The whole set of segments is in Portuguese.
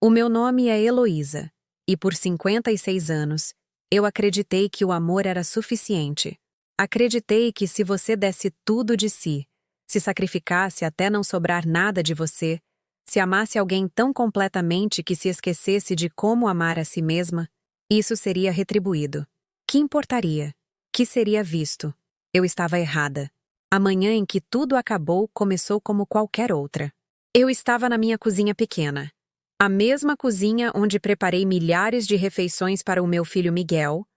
O meu nome é Heloísa, e por 56 anos, eu acreditei que o amor era suficiente. Acreditei que se você desse tudo de si, se sacrificasse até não sobrar nada de você, se amasse alguém tão completamente que se esquecesse de como amar a si mesma, isso seria retribuído. Que importaria? Que seria visto? Eu estava errada. A manhã em que tudo acabou começou como qualquer outra. Eu estava na minha cozinha pequena. A mesma cozinha onde preparei milhares de refeições para o meu filho Miguel,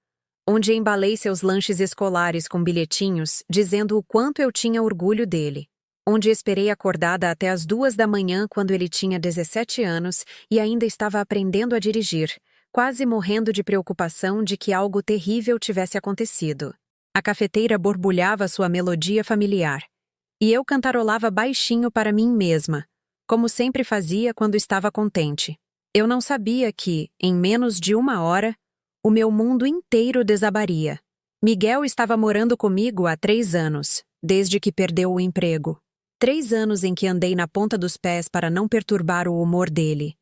onde embalei seus lanches escolares com bilhetinhos dizendo o quanto eu tinha orgulho dele, onde esperei acordada até as 2 da manhã quando ele tinha 17 anos e ainda estava aprendendo a dirigir, quase morrendo de preocupação de que algo terrível tivesse acontecido. A cafeteira borbulhava sua melodia familiar, e eu cantarolava baixinho para mim mesma, como sempre fazia quando estava contente. Eu não sabia que, em menos de 1 hora, o meu mundo inteiro desabaria. Miguel estava morando comigo há 3 anos, desde que perdeu o emprego. 3 anos em que andei na ponta dos pés para não perturbar o humor dele,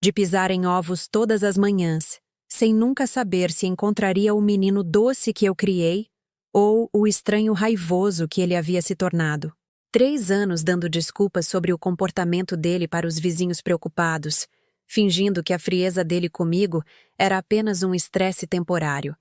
de pisar em ovos todas as manhãs, sem nunca saber se encontraria o menino doce que eu criei ou o estranho raivoso que ele havia se tornado. 3 anos dando desculpas sobre o comportamento dele para os vizinhos preocupados, fingindo que a frieza dele comigo era apenas um estresse temporário.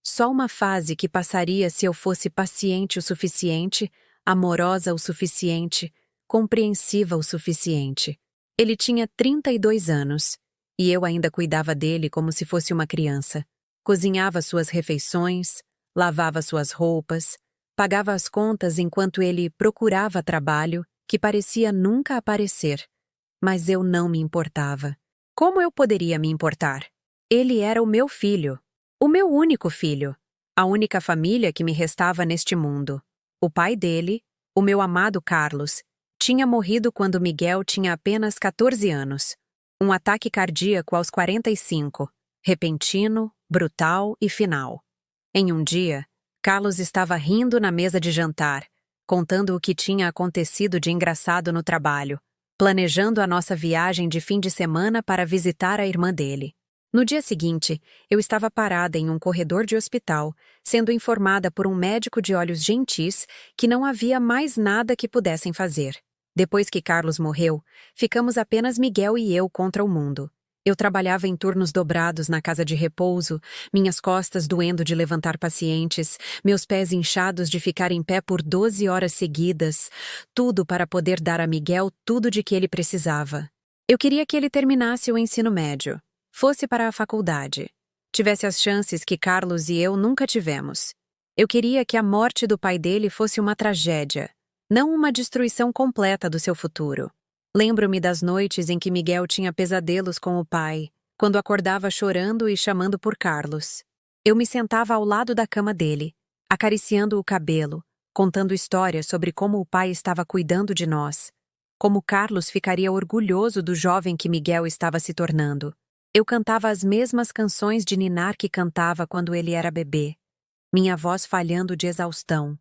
Só uma fase que passaria se eu fosse paciente o suficiente, amorosa o suficiente, compreensiva o suficiente. Ele tinha 32 anos, e eu ainda cuidava dele como se fosse uma criança. Cozinhava suas refeições, lavava suas roupas, pagava as contas enquanto ele procurava trabalho, que parecia nunca aparecer. Mas eu não me importava. Como eu poderia me importar? Ele era o meu filho. O meu único filho. A única família que me restava neste mundo. O pai dele, o meu amado Carlos, tinha morrido quando Miguel tinha apenas 14 anos. Um ataque cardíaco aos 45. Repentino, brutal e final. Em um dia, Carlos estava rindo na mesa de jantar, contando o que tinha acontecido de engraçado no trabalho, planejando a nossa viagem de fim de semana para visitar a irmã dele. No dia seguinte, eu estava parada em um corredor de hospital, sendo informada por um médico de olhos gentis que não havia mais nada que pudessem fazer. Depois que Carlos morreu, ficamos apenas Miguel e eu contra o mundo. Eu trabalhava em turnos dobrados na casa de repouso, minhas costas doendo de levantar pacientes, meus pés inchados de ficar em pé por 12 horas seguidas, tudo para poder dar a Miguel tudo de que ele precisava. Eu queria que ele terminasse o ensino médio, fosse para a faculdade, tivesse as chances que Carlos e eu nunca tivemos. Eu queria que a morte do pai dele fosse uma tragédia, não uma destruição completa do seu futuro. Lembro-me das noites em que Miguel tinha pesadelos com o pai, quando acordava chorando e chamando por Carlos. Eu me sentava ao lado da cama dele, acariciando o cabelo, contando histórias sobre como o pai estava cuidando de nós, como Carlos ficaria orgulhoso do jovem que Miguel estava se tornando. Eu cantava as mesmas canções de ninar que cantava quando ele era bebê, minha voz falhando de exaustão,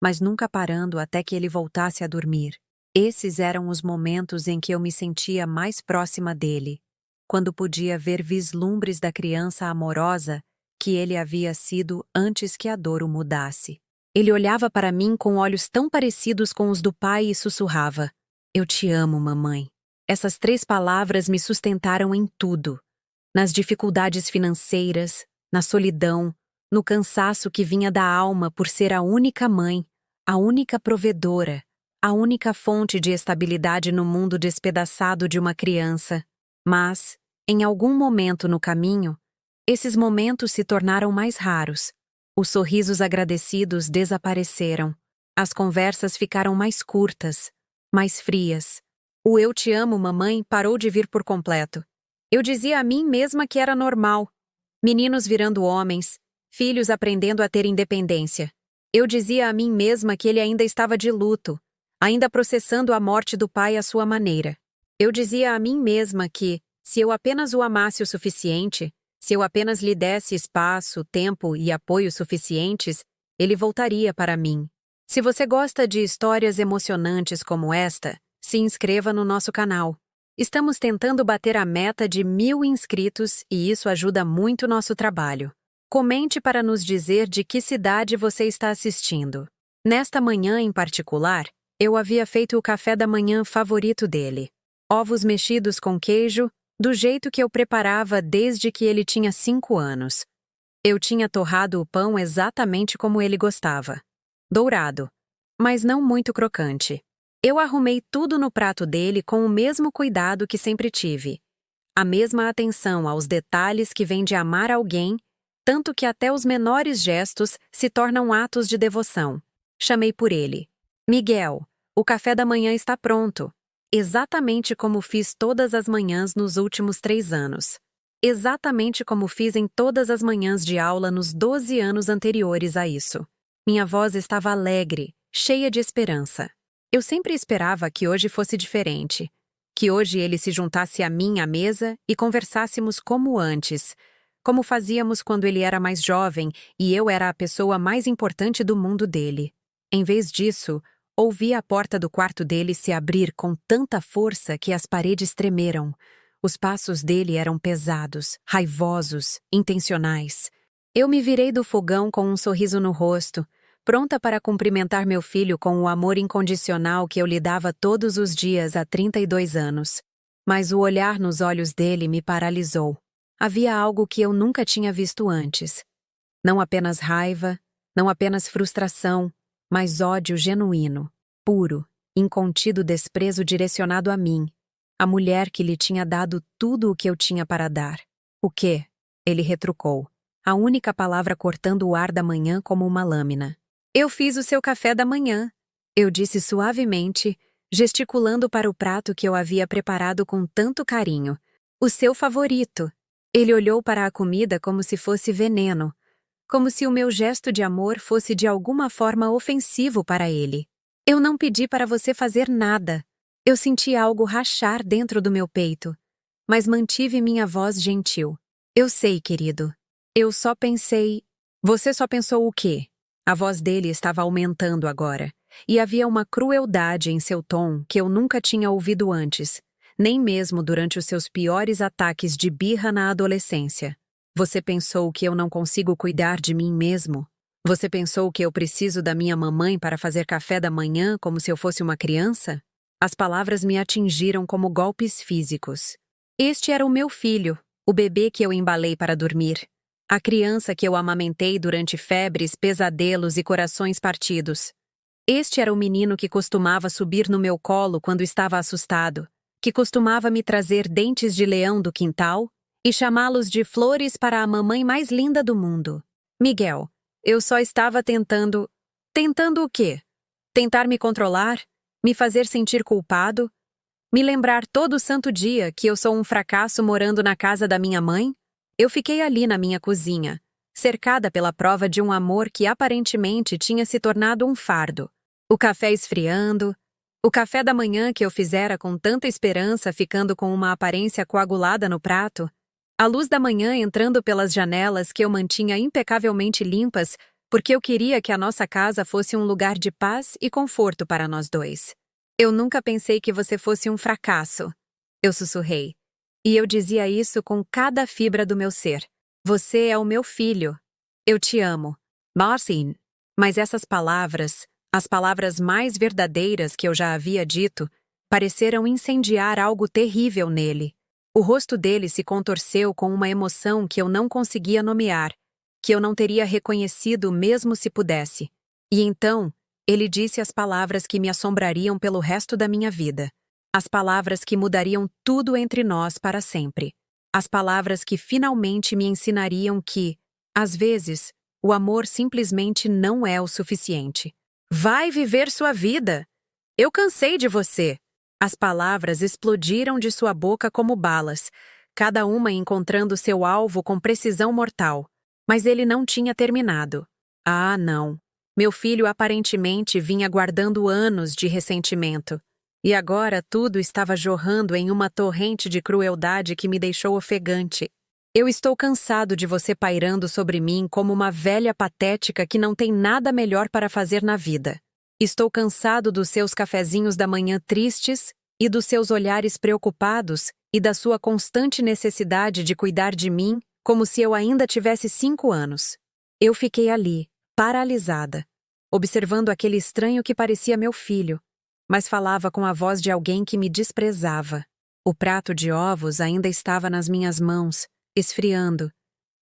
mas nunca parando até que ele voltasse a dormir. Esses eram os momentos em que eu me sentia mais próxima dele, quando podia ver vislumbres da criança amorosa que ele havia sido antes que a dor o mudasse. Ele olhava para mim com olhos tão parecidos com os do pai e sussurrava: "Eu te amo, mamãe." Essas 3 palavras me sustentaram em tudo. Nas dificuldades financeiras, na solidão, no cansaço que vinha da alma por ser a única mãe, a única provedora, a única fonte de estabilidade no mundo despedaçado de uma criança. Mas, em algum momento no caminho, esses momentos se tornaram mais raros. Os sorrisos agradecidos desapareceram. As conversas ficaram mais curtas, mais frias. O "eu te amo, mamãe" parou de vir por completo. Eu dizia a mim mesma que era normal. Meninos virando homens, filhos aprendendo a ter independência. Eu dizia a mim mesma que ele ainda estava de luto, ainda processando a morte do pai à sua maneira. Eu dizia a mim mesma que, se eu apenas o amasse o suficiente, se eu apenas lhe desse espaço, tempo e apoio suficientes, ele voltaria para mim. Se você gosta de histórias emocionantes como esta, se inscreva no nosso canal. Estamos tentando bater a meta de 1.000 inscritos e isso ajuda muito nosso trabalho. Comente para nos dizer de que cidade você está assistindo. Nesta manhã em particular, eu havia feito o café da manhã favorito dele. Ovos mexidos com queijo, do jeito que eu preparava desde que ele tinha 5 anos. Eu tinha torrado o pão exatamente como ele gostava. Dourado, mas não muito crocante. Eu arrumei tudo no prato dele com o mesmo cuidado que sempre tive. A mesma atenção aos detalhes que vem de amar alguém, tanto que até os menores gestos se tornam atos de devoção. Chamei por ele. Miguel, o café da manhã está pronto. Exatamente como fiz todas as manhãs nos últimos 3 anos. Exatamente como fiz em todas as manhãs de aula nos 12 anos anteriores a isso. Minha voz estava alegre, cheia de esperança. Eu sempre esperava que hoje fosse diferente, que hoje ele se juntasse a mim à mesa e conversássemos como antes, como fazíamos quando ele era mais jovem e eu era a pessoa mais importante do mundo dele. Em vez disso, ouvi a porta do quarto dele se abrir com tanta força que as paredes tremeram. Os passos dele eram pesados, raivosos, intencionais. Eu me virei do fogão com um sorriso no rosto, pronta para cumprimentar meu filho com o amor incondicional que eu lhe dava todos os dias há 32 anos. Mas o olhar nos olhos dele me paralisou. Havia algo que eu nunca tinha visto antes. Não apenas raiva, não apenas frustração, mas ódio genuíno, puro, incontido desprezo direcionado a mim, a mulher que lhe tinha dado tudo o que eu tinha para dar. O quê? Ele retrucou, a única palavra cortando o ar da manhã como uma lâmina. Eu fiz o seu café da manhã, eu disse suavemente, gesticulando para o prato que eu havia preparado com tanto carinho. O seu favorito. Ele olhou para a comida como se fosse veneno, como se o meu gesto de amor fosse de alguma forma ofensivo para ele. Eu não pedi para você fazer nada. Eu senti algo rachar dentro do meu peito, mas mantive minha voz gentil. Eu sei, querido. Eu só pensei... Você só pensou o quê? A voz dele estava aumentando agora, e havia uma crueldade em seu tom que eu nunca tinha ouvido antes, nem mesmo durante os seus piores ataques de birra na adolescência. Você pensou que eu não consigo cuidar de mim mesmo? Você pensou que eu preciso da minha mamãe para fazer café da manhã como se eu fosse uma criança? As palavras me atingiram como golpes físicos. Este era o meu filho, o bebê que eu embalei para dormir. A criança que eu amamentei durante febres, pesadelos e corações partidos. Este era o menino que costumava subir no meu colo quando estava assustado, que costumava me trazer dentes de leão do quintal e chamá-los de flores para a mamãe mais linda do mundo. Miguel, eu só estava tentando... Tentando o quê? Tentar me controlar? Me fazer sentir culpado? Me lembrar todo santo dia que eu sou um fracasso morando na casa da minha mãe? Eu fiquei ali na minha cozinha, cercada pela prova de um amor que aparentemente tinha se tornado um fardo. O café esfriando, o café da manhã que eu fizera com tanta esperança ficando com uma aparência coagulada no prato, a luz da manhã entrando pelas janelas que eu mantinha impecavelmente limpas porque eu queria que a nossa casa fosse um lugar de paz e conforto para nós dois. Eu nunca pensei que você fosse um fracasso, eu sussurrei. E eu dizia isso com cada fibra do meu ser. Você é o meu filho. Eu te amo. Marcin. Mas essas palavras, as palavras mais verdadeiras que eu já havia dito, pareceram incendiar algo terrível nele. O rosto dele se contorceu com uma emoção que eu não conseguia nomear, que eu não teria reconhecido mesmo se pudesse. E então, ele disse as palavras que me assombrariam pelo resto da minha vida. As palavras que mudariam tudo entre nós para sempre. As palavras que finalmente me ensinariam que, às vezes, o amor simplesmente não é o suficiente. Vai viver sua vida! Eu cansei de você! As palavras explodiram de sua boca como balas, cada uma encontrando seu alvo com precisão mortal. Mas ele não tinha terminado. Ah, não. Meu filho aparentemente vinha guardando anos de ressentimento. E agora tudo estava jorrando em uma torrente de crueldade que me deixou ofegante. Eu estou cansado de você pairando sobre mim como uma velha patética que não tem nada melhor para fazer na vida. Estou cansado dos seus cafezinhos da manhã tristes e dos seus olhares preocupados e da sua constante necessidade de cuidar de mim como se eu ainda tivesse 5 anos. Eu fiquei ali, paralisada, observando aquele estranho que parecia meu filho, mas falava com a voz de alguém que me desprezava. O prato de ovos ainda estava nas minhas mãos, esfriando,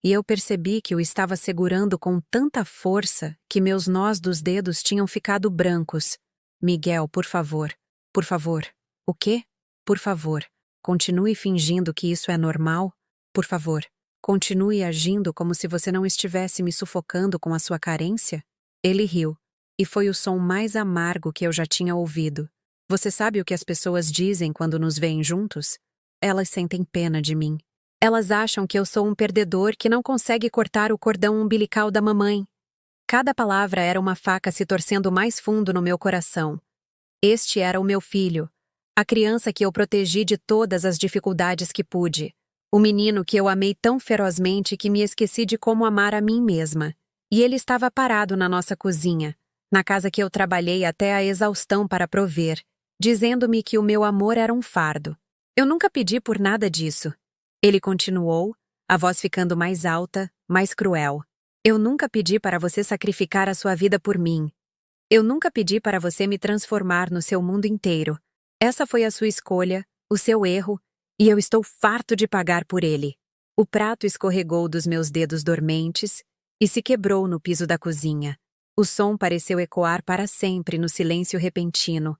e eu percebi que o estava segurando com tanta força que meus nós dos dedos tinham ficado brancos. Miguel, por favor. Por favor. O quê? Por favor. Continue fingindo que isso é normal. Por favor. Continue agindo como se você não estivesse me sufocando com a sua carência. Ele riu, e foi o som mais amargo que eu já tinha ouvido. Você sabe o que as pessoas dizem quando nos veem juntos? Elas sentem pena de mim. Elas acham que eu sou um perdedor que não consegue cortar o cordão umbilical da mamãe. Cada palavra era uma faca se torcendo mais fundo no meu coração. Este era o meu filho, a criança que eu protegi de todas as dificuldades que pude. O menino que eu amei tão ferozmente que me esqueci de como amar a mim mesma. E ele estava parado na nossa cozinha, na casa que eu trabalhei até a exaustão para prover, dizendo-me que o meu amor era um fardo. Eu nunca pedi por nada disso. Ele continuou, a voz ficando mais alta, mais cruel. Eu nunca pedi para você sacrificar a sua vida por mim. Eu nunca pedi para você me transformar no seu mundo inteiro. Essa foi a sua escolha, o seu erro, e eu estou farto de pagar por ele. O prato escorregou dos meus dedos dormentes e se quebrou no piso da cozinha. O som pareceu ecoar para sempre no silêncio repentino.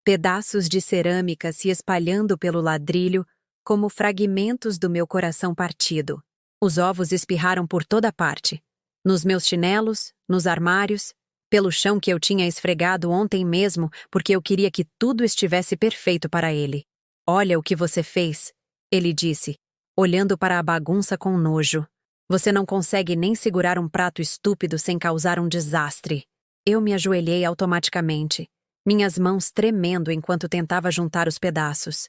Pedaços de cerâmica se espalhando pelo ladrilho como fragmentos do meu coração partido. Os ovos espirraram por toda parte. Nos meus chinelos, nos armários, pelo chão que eu tinha esfregado ontem mesmo porque eu queria que tudo estivesse perfeito para ele. Olha o que você fez, ele disse, olhando para a bagunça com nojo. Você não consegue nem segurar um prato estúpido sem causar um desastre. Eu me ajoelhei automaticamente, minhas mãos tremendo enquanto tentava juntar os pedaços.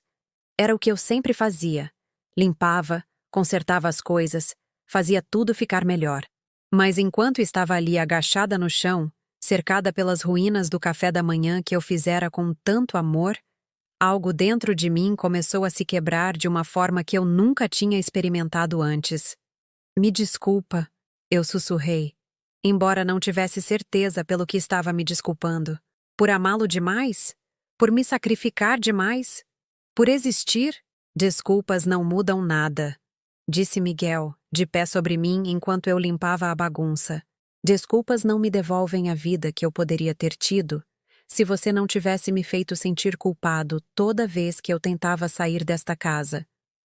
Era o que eu sempre fazia. Limpava, consertava as coisas, fazia tudo ficar melhor. Mas enquanto estava ali agachada no chão, cercada pelas ruínas do café da manhã que eu fizera com tanto amor, algo dentro de mim começou a se quebrar de uma forma que eu nunca tinha experimentado antes. Me desculpa, eu sussurrei, embora não tivesse certeza pelo que estava me desculpando. Por amá-lo demais? Por me sacrificar demais? Por existir? Desculpas não mudam nada, disse Miguel, de pé sobre mim enquanto eu limpava a bagunça. Desculpas não me devolvem a vida que eu poderia ter tido se você não tivesse me feito sentir culpado toda vez que eu tentava sair desta casa,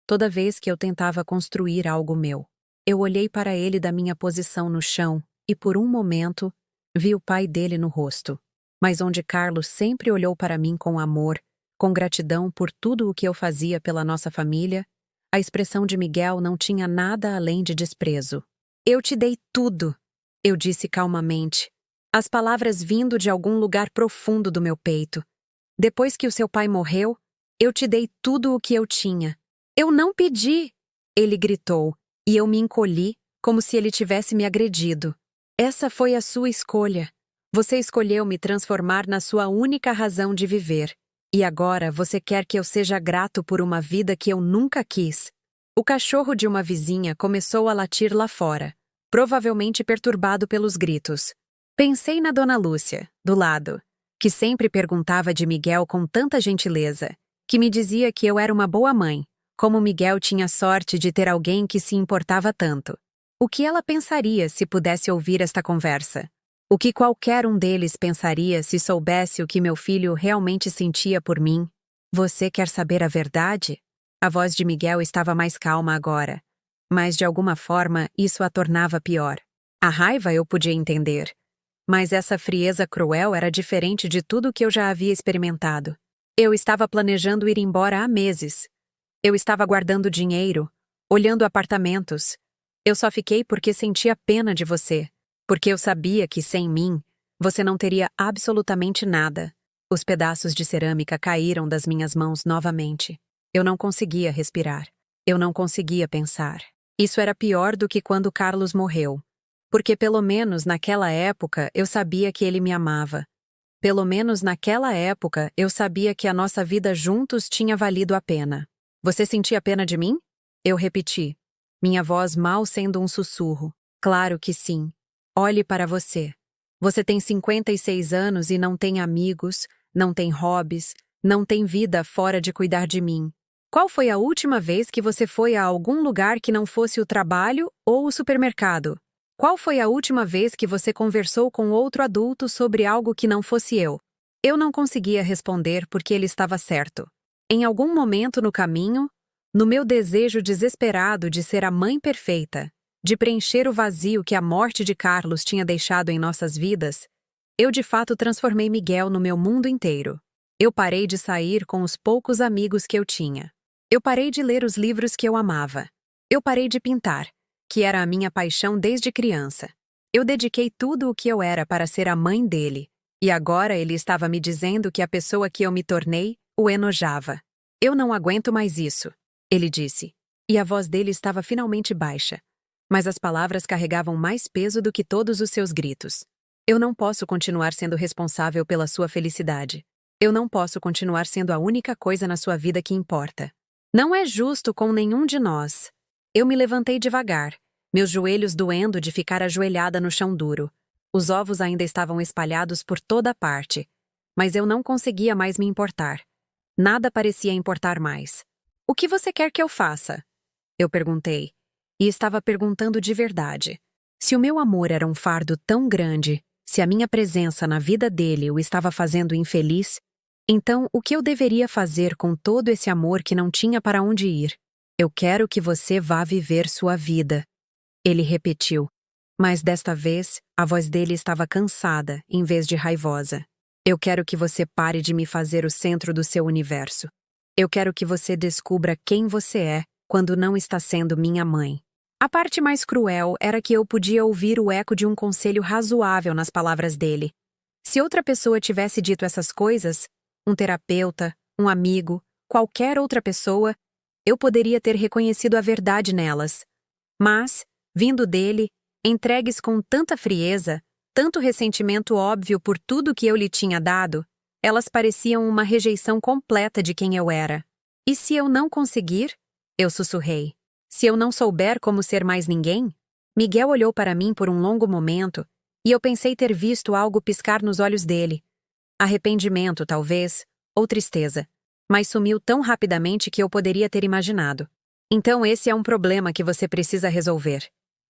toda vez que eu tentava construir algo meu. Eu olhei para ele da minha posição no chão e, por um momento, vi o pai dele no rosto. Mas onde Carlos sempre olhou para mim com amor, com gratidão por tudo o que eu fazia pela nossa família, a expressão de Miguel não tinha nada além de desprezo. Eu te dei tudo, eu disse calmamente, as palavras vindo de algum lugar profundo do meu peito. Depois que o seu pai morreu, eu te dei tudo o que eu tinha. Eu não pedi! Ele gritou, e eu me encolhi, como se ele tivesse me agredido. Essa foi a sua escolha. Você escolheu me transformar na sua única razão de viver. E agora você quer que eu seja grato por uma vida que eu nunca quis. O cachorro de uma vizinha começou a latir lá fora, provavelmente perturbado pelos gritos. Pensei na Dona Lúcia, do lado, que sempre perguntava de Miguel com tanta gentileza, que me dizia que eu era uma boa mãe, como Miguel tinha sorte de ter alguém que se importava tanto. O que ela pensaria se pudesse ouvir esta conversa? O que qualquer um deles pensaria se soubesse o que meu filho realmente sentia por mim? Você quer saber a verdade? A voz de Miguel estava mais calma agora, mas de alguma forma isso a tornava pior. A raiva eu podia entender, mas essa frieza cruel era diferente de tudo que eu já havia experimentado. Eu estava planejando ir embora há meses. Eu estava guardando dinheiro, olhando apartamentos. Eu só fiquei porque sentia pena de você, porque eu sabia que, sem mim, você não teria absolutamente nada. Os pedaços de cerâmica caíram das minhas mãos novamente. Eu não conseguia respirar. Eu não conseguia pensar. Isso era pior do que quando Carlos morreu. Porque pelo menos naquela época eu sabia que ele me amava. Pelo menos naquela época, eu sabia que a nossa vida juntos tinha valido a pena. Você sentia pena de mim? Eu repeti, minha voz mal sendo um sussurro. Claro que sim. Olhe para você. Você tem 56 anos e não tem amigos, não tem hobbies, não tem vida fora de cuidar de mim. Qual foi a última vez que você foi a algum lugar que não fosse o trabalho ou o supermercado? Qual foi a última vez que você conversou com outro adulto sobre algo que não fosse eu? Eu não conseguia responder porque ele estava certo. Em algum momento no caminho, no meu desejo desesperado de ser a mãe perfeita, de preencher o vazio que a morte de Carlos tinha deixado em nossas vidas, eu de fato transformei Miguel no meu mundo inteiro. Eu parei de sair com os poucos amigos que eu tinha. Eu parei de ler os livros que eu amava. Eu parei de pintar, que era a minha paixão desde criança. Eu dediquei tudo o que eu era para ser a mãe dele, e agora ele estava me dizendo que a pessoa que eu me tornei o enojava. Eu não aguento mais isso, ele disse, e a voz dele estava finalmente baixa, mas as palavras carregavam mais peso do que todos os seus gritos. Eu não posso continuar sendo responsável pela sua felicidade. Eu não posso continuar sendo a única coisa na sua vida que importa. Não é justo com nenhum de nós. Eu me levantei devagar, meus joelhos doendo de ficar ajoelhada no chão duro. Os ovos ainda estavam espalhados por toda parte, mas eu não conseguia mais me importar. Nada parecia importar mais. O que você quer que eu faça? Eu perguntei, e estava perguntando de verdade. Se o meu amor era um fardo tão grande, se a minha presença na vida dele o estava fazendo infeliz, então o que eu deveria fazer com todo esse amor que não tinha para onde ir? Eu quero que você vá viver sua vida. Ele repetiu, mas desta vez a voz dele estava cansada em vez de raivosa. Eu quero que você pare de me fazer o centro do seu universo. Eu quero que você descubra quem você é quando não está sendo minha mãe. A parte mais cruel era que eu podia ouvir o eco de um conselho razoável nas palavras dele. Se outra pessoa tivesse dito essas coisas, um terapeuta, um amigo, qualquer outra pessoa, eu poderia ter reconhecido a verdade nelas. Mas, vindo dele, entregues com tanta frieza, tanto ressentimento óbvio por tudo que eu lhe tinha dado, elas pareciam uma rejeição completa de quem eu era. E se eu não conseguir? Eu sussurrei. Se eu não souber como ser mais ninguém? Miguel olhou para mim por um longo momento, e eu pensei ter visto algo piscar nos olhos dele. Arrependimento, talvez, ou tristeza. Mas sumiu tão rapidamente que eu poderia ter imaginado. Então esse é um problema que você precisa resolver.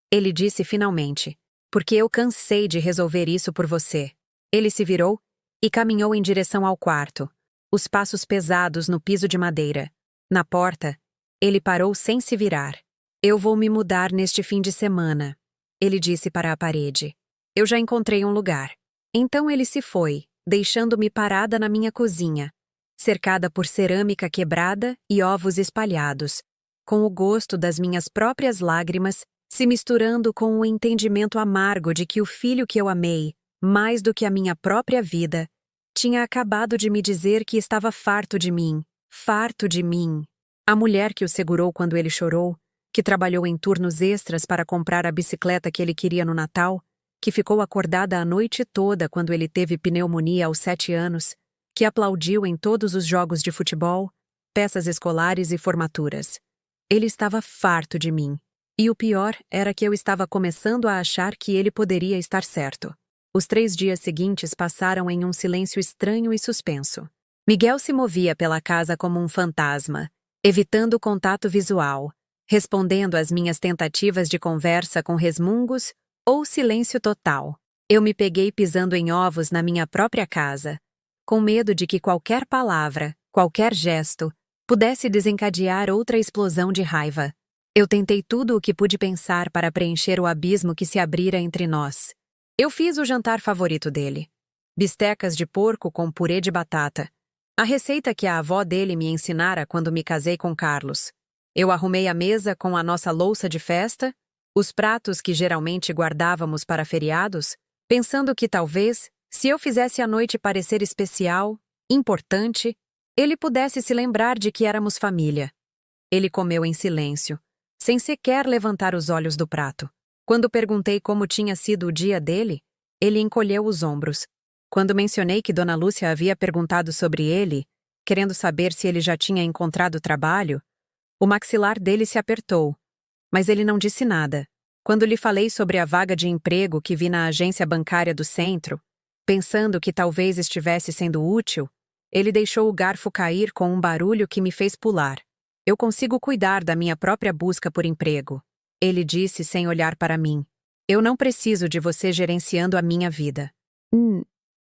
Ele disse finalmente, porque eu cansei de resolver isso por você. Ele se virou e caminhou em direção ao quarto, os passos pesados no piso de madeira. Na porta, ele parou sem se virar. Eu vou me mudar neste fim de semana, ele disse para a parede. Eu já encontrei um lugar. Então ele se foi, deixando-me parada na minha cozinha, cercada por cerâmica quebrada e ovos espalhados, com o gosto das minhas próprias lágrimas se misturando com o entendimento amargo de que o filho que eu amei, mais do que a minha própria vida, tinha acabado de me dizer que estava farto de mim, farto de mim. A mulher que o segurou quando ele chorou, que trabalhou em turnos extras para comprar a bicicleta que ele queria no Natal, que ficou acordada a noite toda quando ele teve pneumonia aos 7 anos, que aplaudiu em todos os jogos de futebol, peças escolares e formaturas. Ele estava farto de mim. E o pior era que eu estava começando a achar que ele poderia estar certo. Os 3 dias seguintes passaram em um silêncio estranho e suspenso. Miguel se movia pela casa como um fantasma, evitando contato visual, respondendo às minhas tentativas de conversa com resmungos ou silêncio total. Eu me peguei pisando em ovos na minha própria casa, com medo de que qualquer palavra, qualquer gesto, pudesse desencadear outra explosão de raiva. Eu tentei tudo o que pude pensar para preencher o abismo que se abrira entre nós. Eu fiz o jantar favorito dele. Bistecas de porco com purê de batata. A receita que a avó dele me ensinara quando me casei com Carlos. Eu arrumei a mesa com a nossa louça de festa, os pratos que geralmente guardávamos para feriados, pensando que talvez, se eu fizesse a noite parecer especial, importante, ele pudesse se lembrar de que éramos família. Ele comeu em silêncio, sem sequer levantar os olhos do prato. Quando perguntei como tinha sido o dia dele, ele encolheu os ombros. Quando mencionei que Dona Lúcia havia perguntado sobre ele, querendo saber se ele já tinha encontrado trabalho, o maxilar dele se apertou, mas ele não disse nada. Quando lhe falei sobre a vaga de emprego que vi na agência bancária do centro, pensando que talvez estivesse sendo útil, ele deixou o garfo cair com um barulho que me fez pular. Eu consigo cuidar da minha própria busca por emprego, ele disse sem olhar para mim. Eu não preciso de você gerenciando a minha vida.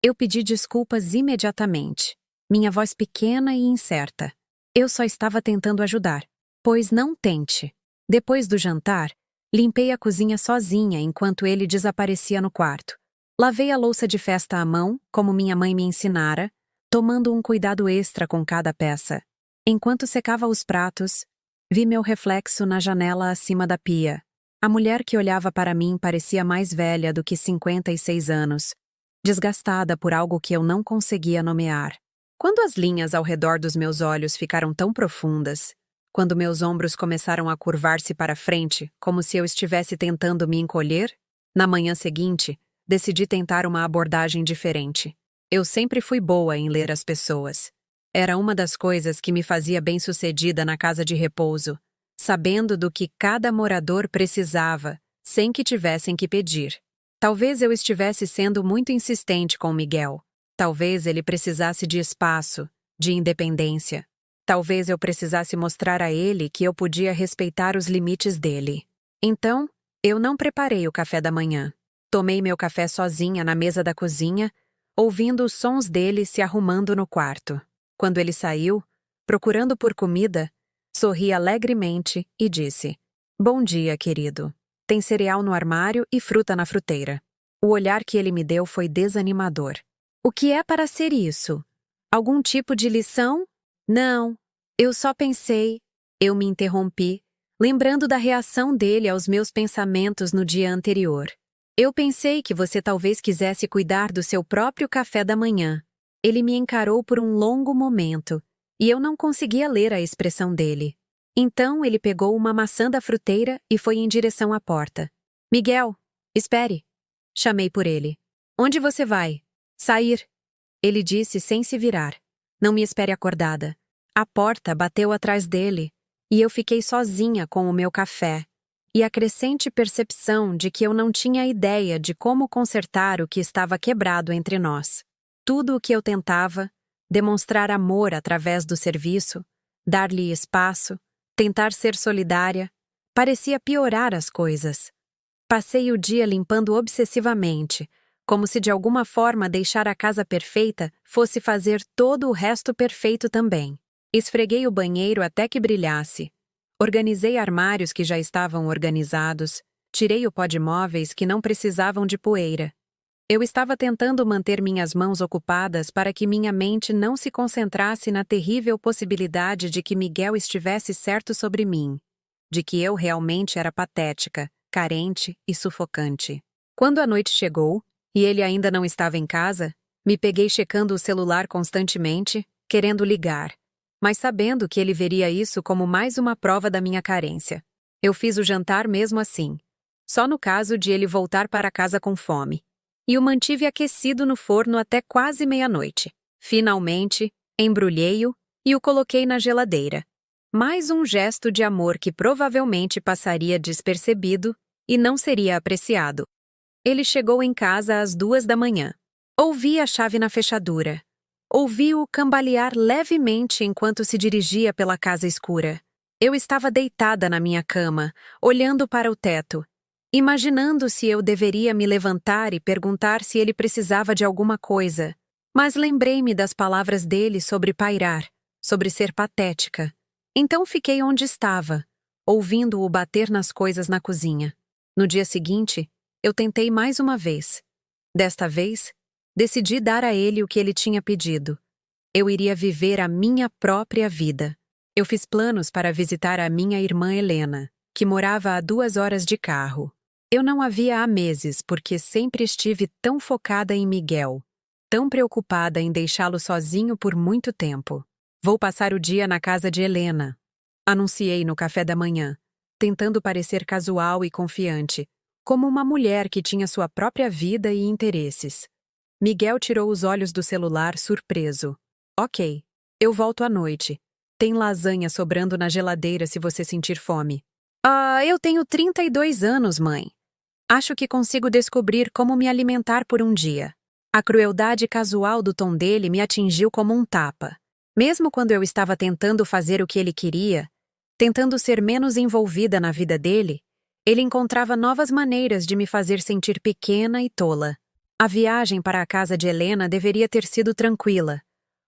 Eu pedi desculpas imediatamente, minha voz pequena e incerta. Eu só estava tentando ajudar. Pois não tente. Depois do jantar, limpei a cozinha sozinha enquanto ele desaparecia no quarto. Lavei a louça de festa à mão, como minha mãe me ensinara, tomando um cuidado extra com cada peça. Enquanto secava os pratos, vi meu reflexo na janela acima da pia. A mulher que olhava para mim parecia mais velha do que 56 anos, desgastada por algo que eu não conseguia nomear. Quando as linhas ao redor dos meus olhos ficaram tão profundas, quando meus ombros começaram a curvar-se para frente, como se eu estivesse tentando me encolher, na manhã seguinte, decidi tentar uma abordagem diferente. Eu sempre fui boa em ler as pessoas. Era uma das coisas que me fazia bem-sucedida na casa de repouso, sabendo do que cada morador precisava, sem que tivessem que pedir. Talvez eu estivesse sendo muito insistente com Miguel. Talvez ele precisasse de espaço, de independência. Talvez eu precisasse mostrar a ele que eu podia respeitar os limites dele. Então, eu não preparei o café da manhã. Tomei meu café sozinha na mesa da cozinha, ouvindo os sons dele se arrumando no quarto. Quando ele saiu, procurando por comida, sorri alegremente e disse: "Bom dia, querido. Tem cereal no armário e fruta na fruteira." O olhar que ele me deu foi desanimador. "O que é para ser isso? Algum tipo de lição?" "Não, eu só pensei." Eu me interrompi, lembrando da reação dele aos meus pensamentos no dia anterior. "Eu pensei que você talvez quisesse cuidar do seu próprio café da manhã." Ele me encarou por um longo momento, e eu não conseguia ler a expressão dele. Então ele pegou uma maçã da fruteira e foi em direção à porta. "Miguel, espere." Chamei por ele. "Onde você vai?" "Sair." Ele disse sem se virar. "Não me espere acordada." A porta bateu atrás dele, e eu fiquei sozinha com o meu café, e a crescente percepção de que eu não tinha ideia de como consertar o que estava quebrado entre nós. Tudo o que eu tentava, demonstrar amor através do serviço, dar-lhe espaço, tentar ser solidária, parecia piorar as coisas. Passei o dia limpando obsessivamente, como se de alguma forma deixar a casa perfeita fosse fazer todo o resto perfeito também. Esfreguei o banheiro até que brilhasse. Organizei armários que já estavam organizados, tirei o pó de móveis que não precisavam de poeira. Eu estava tentando manter minhas mãos ocupadas para que minha mente não se concentrasse na terrível possibilidade de que Miguel estivesse certo sobre mim, de que eu realmente era patética, carente e sufocante. Quando a noite chegou, e ele ainda não estava em casa, me peguei checando o celular constantemente, querendo ligar, mas sabendo que ele veria isso como mais uma prova da minha carência. Eu fiz o jantar mesmo assim, só no caso de ele voltar para casa com fome, e o mantive aquecido no forno até quase meia-noite. Finalmente, embrulhei-o e o coloquei na geladeira. Mais um gesto de amor que provavelmente passaria despercebido e não seria apreciado. Ele chegou em casa às 2 da manhã. Ouvi a chave na fechadura. Ouvi-o cambalear levemente enquanto se dirigia pela casa escura. Eu estava deitada na minha cama, olhando para o teto, imaginando se eu deveria me levantar e perguntar se ele precisava de alguma coisa. Mas lembrei-me das palavras dele sobre pairar, sobre ser patética. Então fiquei onde estava, ouvindo-o bater nas coisas na cozinha. No dia seguinte, eu tentei mais uma vez. Desta vez, decidi dar a ele o que ele tinha pedido. Eu iria viver a minha própria vida. Eu fiz planos para visitar a minha irmã Helena, que morava a 2 horas de carro. Eu não a via há meses porque sempre estive tão focada em Miguel, tão preocupada em deixá-lo sozinho por muito tempo. Vou passar o dia na casa de Helena, anunciei no café da manhã, tentando parecer casual e confiante, como uma mulher que tinha sua própria vida e interesses. Miguel tirou os olhos do celular, surpreso. Ok, eu volto à noite. Tem lasanha sobrando na geladeira se você sentir fome. Eu tenho 32 anos, mãe. Acho que consigo descobrir como me alimentar por um dia. A crueldade casual do tom dele me atingiu como um tapa. Mesmo quando eu estava tentando fazer o que ele queria, tentando ser menos envolvida na vida dele, ele encontrava novas maneiras de me fazer sentir pequena e tola. A viagem para a casa de Helena deveria ter sido tranquila,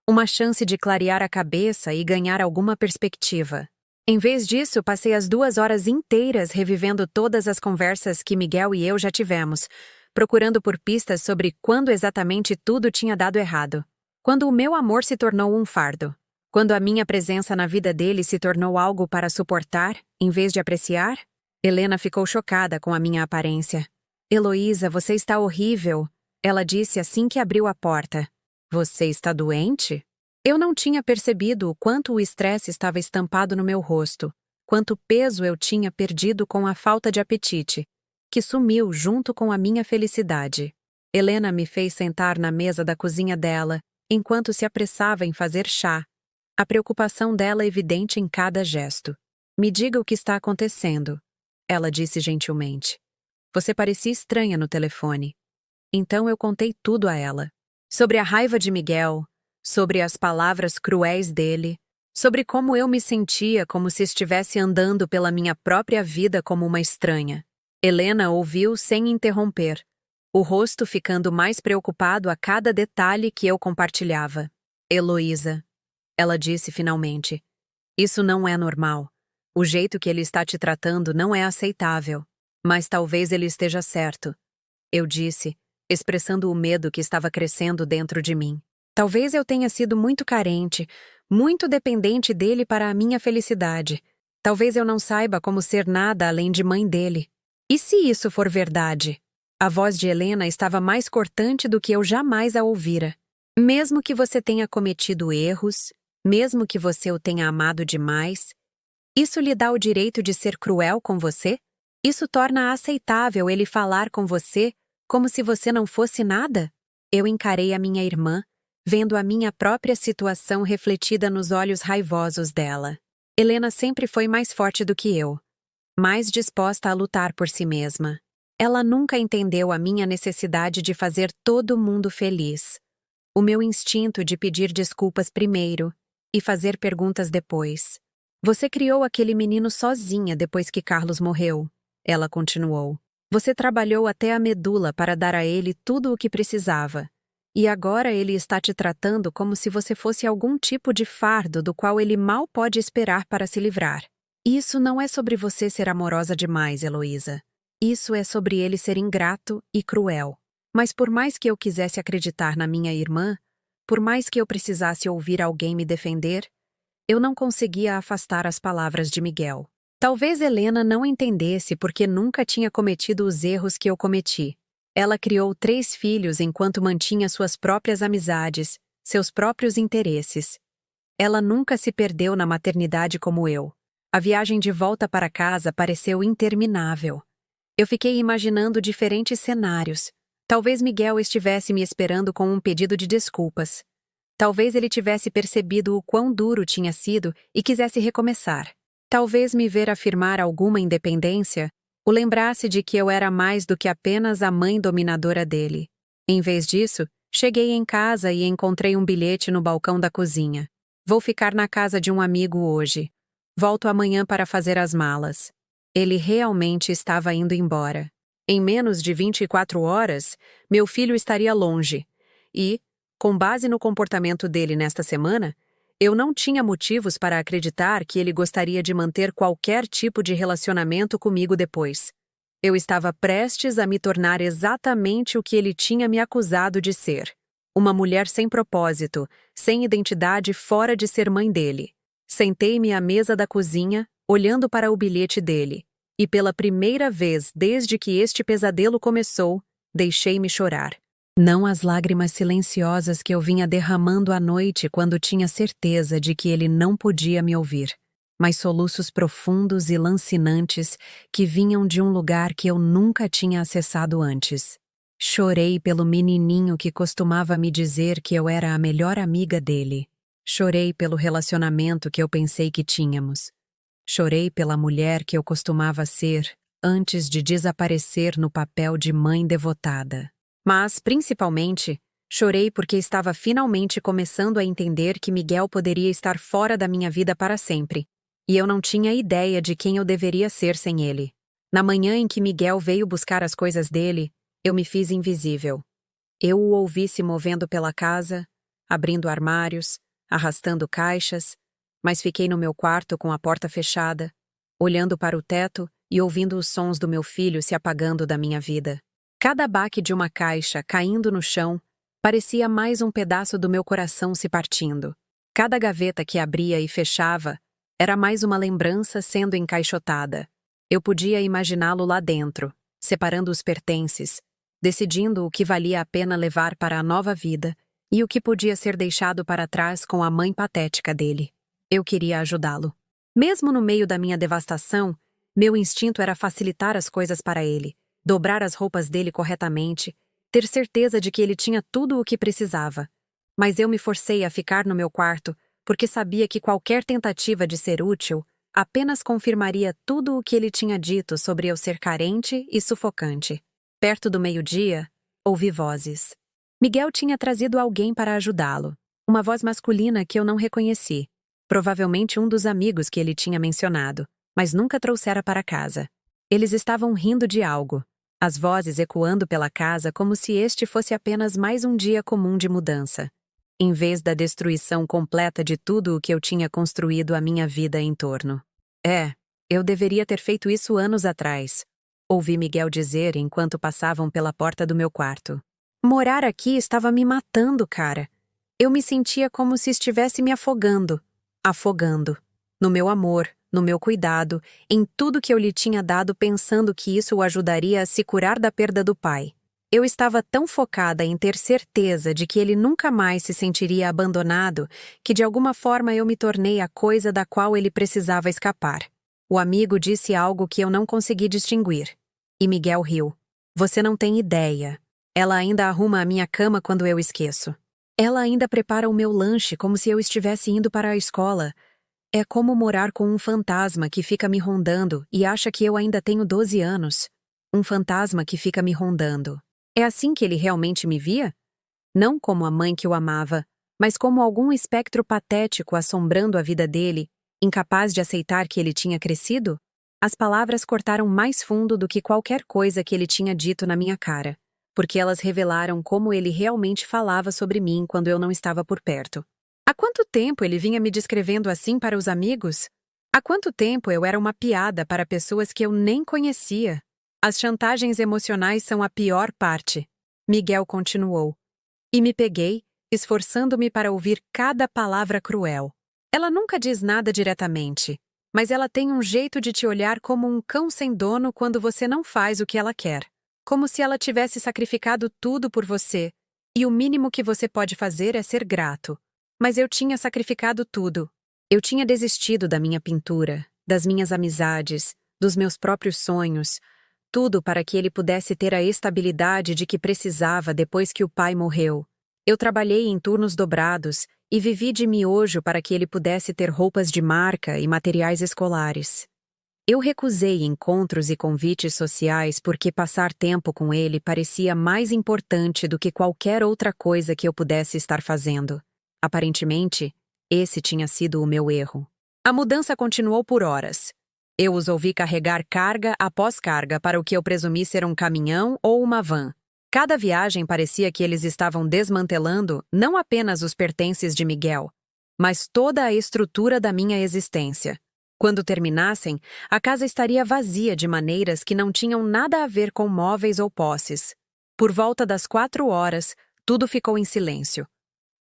uma chance de clarear a cabeça e ganhar alguma perspectiva. Em vez disso, passei as 2 horas inteiras revivendo todas as conversas que Miguel e eu já tivemos, procurando por pistas sobre quando exatamente tudo tinha dado errado. Quando o meu amor se tornou um fardo. Quando a minha presença na vida dele se tornou algo para suportar, em vez de apreciar. Helena ficou chocada com a minha aparência. Heloísa, você está horrível, ela disse assim que abriu a porta. Você está doente? Eu não tinha percebido o quanto o estresse estava estampado no meu rosto, quanto peso eu tinha perdido com a falta de apetite, que sumiu junto com a minha felicidade. Helena me fez sentar na mesa da cozinha dela, enquanto se apressava em fazer chá, a preocupação dela evidente em cada gesto. Me diga o que está acontecendo, ela disse gentilmente. Você parecia estranha no telefone. Então eu contei tudo a ela. Sobre a raiva de Miguel, sobre as palavras cruéis dele, sobre como eu me sentia como se estivesse andando pela minha própria vida como uma estranha. Helena ouviu sem interromper, o rosto ficando mais preocupado a cada detalhe que eu compartilhava. Heloísa, ela disse finalmente, isso não é normal. O jeito que ele está te tratando não é aceitável. Mas talvez ele esteja certo. Eu disse, expressando o medo que estava crescendo dentro de mim. Talvez eu tenha sido muito carente, muito dependente dele para a minha felicidade. Talvez eu não saiba como ser nada além de mãe dele. E se isso for verdade? A voz de Helena estava mais cortante do que eu jamais a ouvira. Mesmo que você tenha cometido erros, mesmo que você o tenha amado demais, isso lhe dá o direito de ser cruel com você? Isso torna aceitável ele falar com você como se você não fosse nada? Eu encarei a minha irmã, vendo a minha própria situação refletida nos olhos raivosos dela. Helena sempre foi mais forte do que eu, mais disposta a lutar por si mesma. Ela nunca entendeu a minha necessidade de fazer todo mundo feliz. O meu instinto de pedir desculpas primeiro e fazer perguntas depois. Você criou aquele menino sozinha depois que Carlos morreu, ela continuou. Você trabalhou até a medula para dar a ele tudo o que precisava. E agora ele está te tratando como se você fosse algum tipo de fardo do qual ele mal pode esperar para se livrar. Isso não é sobre você ser amorosa demais, Heloísa. Isso é sobre ele ser ingrato e cruel. Mas por mais que eu quisesse acreditar na minha irmã, por mais que eu precisasse ouvir alguém me defender, eu não conseguia afastar as palavras de Miguel. Talvez Helena não entendesse porque nunca tinha cometido os erros que eu cometi. Ela criou 3 filhos enquanto mantinha suas próprias amizades, seus próprios interesses. Ela nunca se perdeu na maternidade como eu. A viagem de volta para casa pareceu interminável. Eu fiquei imaginando diferentes cenários. Talvez Miguel estivesse me esperando com um pedido de desculpas. Talvez ele tivesse percebido o quão duro tinha sido e quisesse recomeçar. Talvez me ver afirmar alguma independência o lembrasse de que eu era mais do que apenas a mãe dominadora dele. Em vez disso, cheguei em casa e encontrei um bilhete no balcão da cozinha. Vou ficar na casa de um amigo hoje. Volto amanhã para fazer as malas. Ele realmente estava indo embora. Em menos de 24 horas, meu filho estaria longe. E, com base no comportamento dele nesta semana, eu não tinha motivos para acreditar que ele gostaria de manter qualquer tipo de relacionamento comigo depois. Eu estava prestes a me tornar exatamente o que ele tinha me acusado de ser. Uma mulher sem propósito, sem identidade fora de ser mãe dele. Sentei-me à mesa da cozinha, olhando para o bilhete dele. E pela primeira vez desde que este pesadelo começou, deixei-me chorar. Não as lágrimas silenciosas que eu vinha derramando à noite quando tinha certeza de que ele não podia me ouvir, mas soluços profundos e lancinantes que vinham de um lugar que eu nunca tinha acessado antes. Chorei pelo menininho que costumava me dizer que eu era a melhor amiga dele. Chorei pelo relacionamento que eu pensei que tínhamos. Chorei pela mulher que eu costumava ser antes de desaparecer no papel de mãe devotada. Mas, principalmente, chorei porque estava finalmente começando a entender que Miguel poderia estar fora da minha vida para sempre, e eu não tinha ideia de quem eu deveria ser sem ele. Na manhã em que Miguel veio buscar as coisas dele, eu me fiz invisível. Eu o ouvi se movendo pela casa, abrindo armários, arrastando caixas, mas fiquei no meu quarto com a porta fechada, olhando para o teto e ouvindo os sons do meu filho se apagando da minha vida. Cada baque de uma caixa caindo no chão parecia mais um pedaço do meu coração se partindo. Cada gaveta que abria e fechava era mais uma lembrança sendo encaixotada. Eu podia imaginá-lo lá dentro, separando os pertences, decidindo o que valia a pena levar para a nova vida e o que podia ser deixado para trás com a mãe patética dele. Eu queria ajudá-lo. Mesmo no meio da minha devastação, meu instinto era facilitar as coisas para ele, dobrar as roupas dele corretamente, ter certeza de que ele tinha tudo o que precisava. Mas eu me forcei a ficar no meu quarto porque sabia que qualquer tentativa de ser útil apenas confirmaria tudo o que ele tinha dito sobre eu ser carente e sufocante. Perto do meio-dia, ouvi vozes. Miguel tinha trazido alguém para ajudá-lo. Uma voz masculina que eu não reconheci. Provavelmente um dos amigos que ele tinha mencionado, mas nunca trouxera para casa. Eles estavam rindo de algo, as vozes ecoando pela casa como se este fosse apenas mais um dia comum de mudança, em vez da destruição completa de tudo o que eu tinha construído a minha vida em torno. Eu deveria ter feito isso anos atrás, ouvi Miguel dizer enquanto passavam pela porta do meu quarto. Morar aqui estava me matando, cara. Eu me sentia como se estivesse me afogando. No meu amor, no meu cuidado, em tudo que eu lhe tinha dado pensando que isso o ajudaria a se curar da perda do pai. Eu estava tão focada em ter certeza de que ele nunca mais se sentiria abandonado que de alguma forma eu me tornei a coisa da qual ele precisava escapar. O amigo disse algo que eu não consegui distinguir. E Miguel riu. Você não tem ideia. Ela ainda arruma a minha cama quando eu esqueço. Ela ainda prepara o meu lanche como se eu estivesse indo para a escola. É como morar com um fantasma que fica me rondando e acha que eu ainda tenho 12 anos. Um fantasma que fica me rondando. É assim que ele realmente me via? Não como a mãe que o amava, mas como algum espectro patético assombrando a vida dele, incapaz de aceitar que ele tinha crescido? As palavras cortaram mais fundo do que qualquer coisa que ele tinha dito na minha cara, porque elas revelaram como ele realmente falava sobre mim quando eu não estava por perto. Há quanto tempo ele vinha me descrevendo assim para os amigos? Há quanto tempo eu era uma piada para pessoas que eu nem conhecia? As chantagens emocionais são a pior parte. Miguel continuou. E me peguei, esforçando-me para ouvir cada palavra cruel. Ela nunca diz nada diretamente, mas ela tem um jeito de te olhar como um cão sem dono quando você não faz o que ela quer. Como se ela tivesse sacrificado tudo por você, e o mínimo que você pode fazer é ser grato. Mas eu tinha sacrificado tudo. Eu tinha desistido da minha pintura, das minhas amizades, dos meus próprios sonhos, tudo para que ele pudesse ter a estabilidade de que precisava depois que o pai morreu. Eu trabalhei em turnos dobrados e vivi de miojo para que ele pudesse ter roupas de marca e materiais escolares. Eu recusei encontros e convites sociais porque passar tempo com ele parecia mais importante do que qualquer outra coisa que eu pudesse estar fazendo. Aparentemente, esse tinha sido o meu erro. A mudança continuou por horas. Eu os ouvi carregar carga após carga para o que eu presumi ser um caminhão ou uma van. Cada viagem parecia que eles estavam desmantelando não apenas os pertences de Miguel, mas toda a estrutura da minha existência. Quando terminassem, a casa estaria vazia de maneiras que não tinham nada a ver com móveis ou posses. Por volta das 4 horas, tudo ficou em silêncio.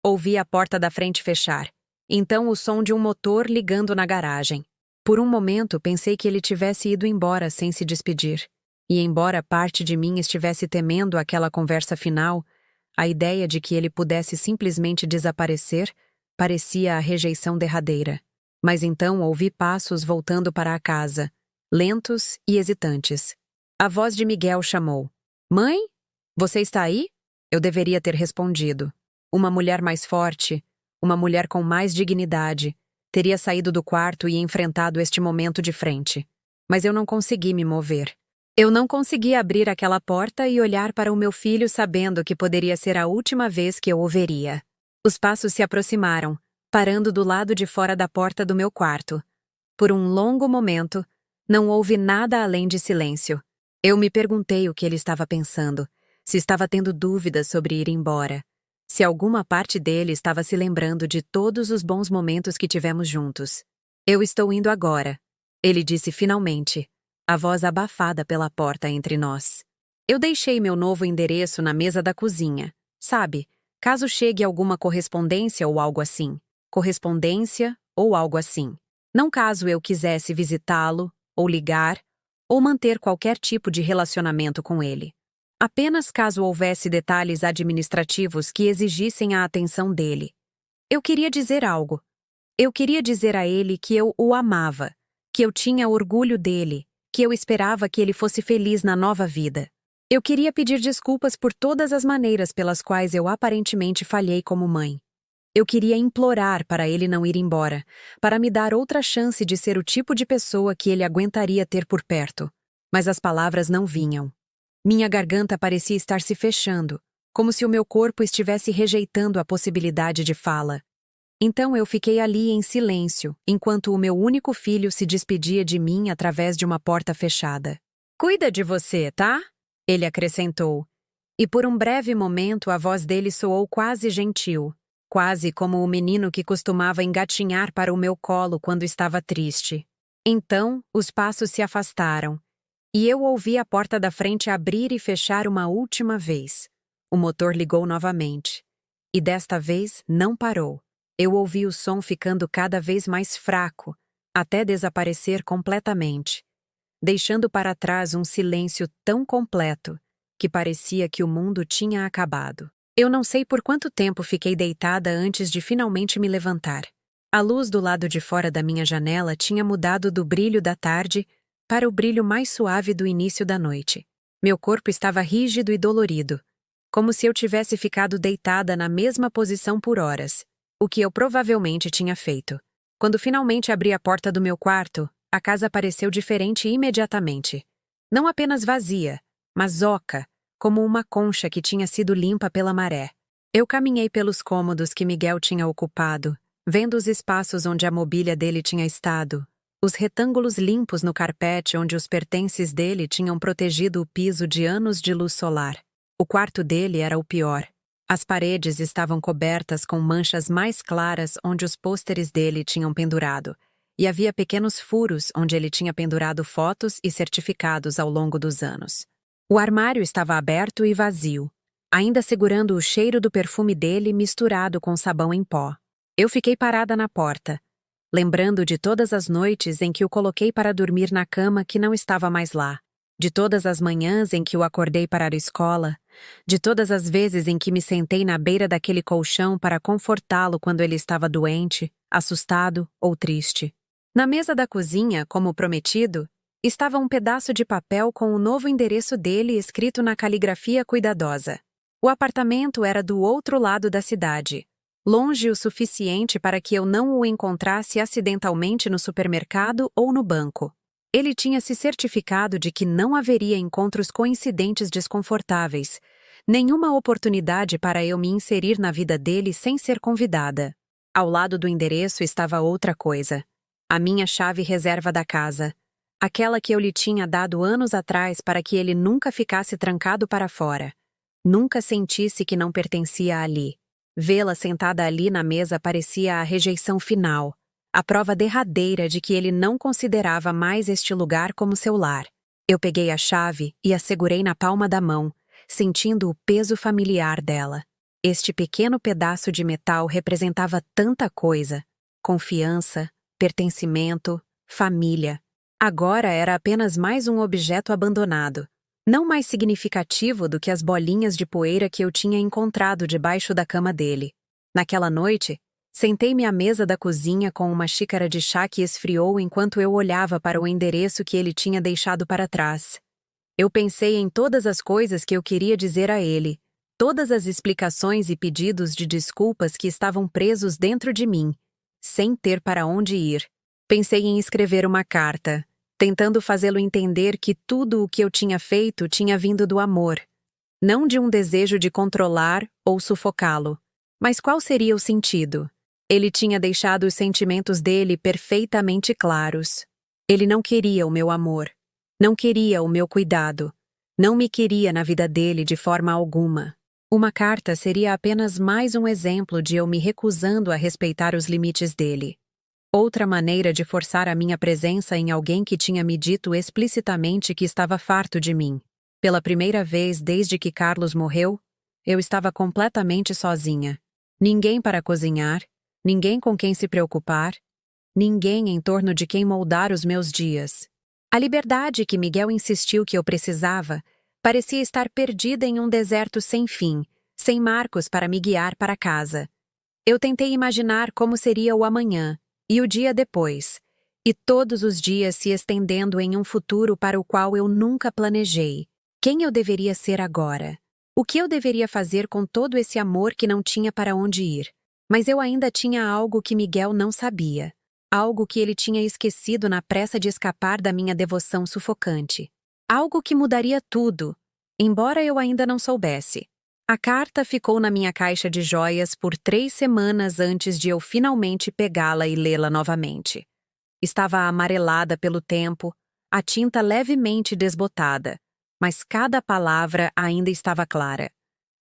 Ouvi a porta da frente fechar, então o som de um motor ligando na garagem. Por um momento pensei que ele tivesse ido embora sem se despedir. E embora parte de mim estivesse temendo aquela conversa final, a ideia de que ele pudesse simplesmente desaparecer parecia a rejeição derradeira. Mas então ouvi passos voltando para a casa, lentos e hesitantes. A voz de Miguel chamou. Mãe? Você está aí? Eu deveria ter respondido. Uma mulher mais forte, uma mulher com mais dignidade, teria saído do quarto e enfrentado este momento de frente. Mas eu não consegui me mover. Eu não consegui abrir aquela porta e olhar para o meu filho sabendo que poderia ser a última vez que eu o veria. Os passos se aproximaram, parando do lado de fora da porta do meu quarto. Por um longo momento, não houve nada além de silêncio. Eu me perguntei o que ele estava pensando, se estava tendo dúvidas sobre ir embora, se alguma parte dele estava se lembrando de todos os bons momentos que tivemos juntos. Eu estou indo agora, ele disse finalmente, a voz abafada pela porta entre nós. Eu deixei meu novo endereço na mesa da cozinha, sabe, caso chegue alguma correspondência ou algo assim. Correspondência ou algo assim. Não caso eu quisesse visitá-lo, ou ligar, ou manter qualquer tipo de relacionamento com ele. Apenas caso houvesse detalhes administrativos que exigissem a atenção dele. Eu queria dizer algo. Eu queria dizer a ele que eu o amava, que eu tinha orgulho dele, que eu esperava que ele fosse feliz na nova vida. Eu queria pedir desculpas por todas as maneiras pelas quais eu aparentemente falhei como mãe. Eu queria implorar para ele não ir embora, para me dar outra chance de ser o tipo de pessoa que ele aguentaria ter por perto. Mas as palavras não vinham. Minha garganta parecia estar se fechando, como se o meu corpo estivesse rejeitando a possibilidade de fala. Então eu fiquei ali em silêncio, enquanto o meu único filho se despedia de mim através de uma porta fechada. "Cuida de você, tá?" ele acrescentou. E por um breve momento a voz dele soou quase gentil. Quase como o menino que costumava engatinhar para o meu colo quando estava triste. Então, os passos se afastaram, e eu ouvi a porta da frente abrir e fechar uma última vez. O motor ligou novamente. E desta vez não parou. Eu ouvi o som ficando cada vez mais fraco, até desaparecer completamente, deixando para trás um silêncio tão completo que parecia que o mundo tinha acabado. Eu não sei por quanto tempo fiquei deitada antes de finalmente me levantar. A luz do lado de fora da minha janela tinha mudado do brilho da tarde para o brilho mais suave do início da noite. Meu corpo estava rígido e dolorido, como se eu tivesse ficado deitada na mesma posição por horas, o que eu provavelmente tinha feito. Quando finalmente abri a porta do meu quarto, a casa pareceu diferente imediatamente. Não apenas vazia, mas oca, como uma concha que tinha sido limpa pela maré. Eu caminhei pelos cômodos que Miguel tinha ocupado, vendo os espaços onde a mobília dele tinha estado, os retângulos limpos no carpete onde os pertences dele tinham protegido o piso de anos de luz solar. O quarto dele era o pior. As paredes estavam cobertas com manchas mais claras onde os pôsteres dele tinham pendurado, e havia pequenos furos onde ele tinha pendurado fotos e certificados ao longo dos anos. O armário estava aberto e vazio, ainda segurando o cheiro do perfume dele misturado com sabão em pó. Eu fiquei parada na porta, lembrando de todas as noites em que o coloquei para dormir na cama que não estava mais lá, de todas as manhãs em que o acordei para ir à escola, de todas as vezes em que me sentei na beira daquele colchão para confortá-lo quando ele estava doente, assustado ou triste. Na mesa da cozinha, como prometido, estava um pedaço de papel com o novo endereço dele escrito na caligrafia cuidadosa. O apartamento era do outro lado da cidade, longe o suficiente para que eu não o encontrasse acidentalmente no supermercado ou no banco. Ele tinha se certificado de que não haveria encontros coincidentes desconfortáveis, nenhuma oportunidade para eu me inserir na vida dele sem ser convidada. Ao lado do endereço estava outra coisa. A minha chave reserva da casa. Aquela que eu lhe tinha dado anos atrás para que ele nunca ficasse trancado para fora. Nunca sentisse que não pertencia ali. Vê-la sentada ali na mesa parecia a rejeição final, a prova derradeira de que ele não considerava mais este lugar como seu lar. Eu peguei a chave e a segurei na palma da mão, sentindo o peso familiar dela. Este pequeno pedaço de metal representava tanta coisa: confiança, pertencimento, família. Agora era apenas mais um objeto abandonado, não mais significativo do que as bolinhas de poeira que eu tinha encontrado debaixo da cama dele. Naquela noite, sentei-me à mesa da cozinha com uma xícara de chá que esfriou enquanto eu olhava para o endereço que ele tinha deixado para trás. Eu pensei em todas as coisas que eu queria dizer a ele, todas as explicações e pedidos de desculpas que estavam presos dentro de mim, sem ter para onde ir. Pensei em escrever uma carta, tentando fazê-lo entender que tudo o que eu tinha feito tinha vindo do amor, não de um desejo de controlar ou sufocá-lo. Mas qual seria o sentido? Ele tinha deixado os sentimentos dele perfeitamente claros. Ele não queria o meu amor, não queria o meu cuidado, não me queria na vida dele de forma alguma. Uma carta seria apenas mais um exemplo de eu me recusando a respeitar os limites dele. Outra maneira de forçar a minha presença em alguém que tinha me dito explicitamente que estava farto de mim. Pela primeira vez desde que Carlos morreu, eu estava completamente sozinha. Ninguém para cozinhar, ninguém com quem se preocupar, ninguém em torno de quem moldar os meus dias. A liberdade que Miguel insistiu que eu precisava parecia estar perdida em um deserto sem fim, sem marcos para me guiar para casa. Eu tentei imaginar como seria o amanhã e o dia depois, e todos os dias se estendendo em um futuro para o qual eu nunca planejei. Quem eu deveria ser agora? O que eu deveria fazer com todo esse amor que não tinha para onde ir? Mas eu ainda tinha algo que Miguel não sabia. Algo que ele tinha esquecido na pressa de escapar da minha devoção sufocante. Algo que mudaria tudo, embora eu ainda não soubesse. A carta ficou na minha caixa de joias por 3 semanas antes de eu finalmente pegá-la e lê-la novamente. Estava amarelada pelo tempo, a tinta levemente desbotada, mas cada palavra ainda estava clara.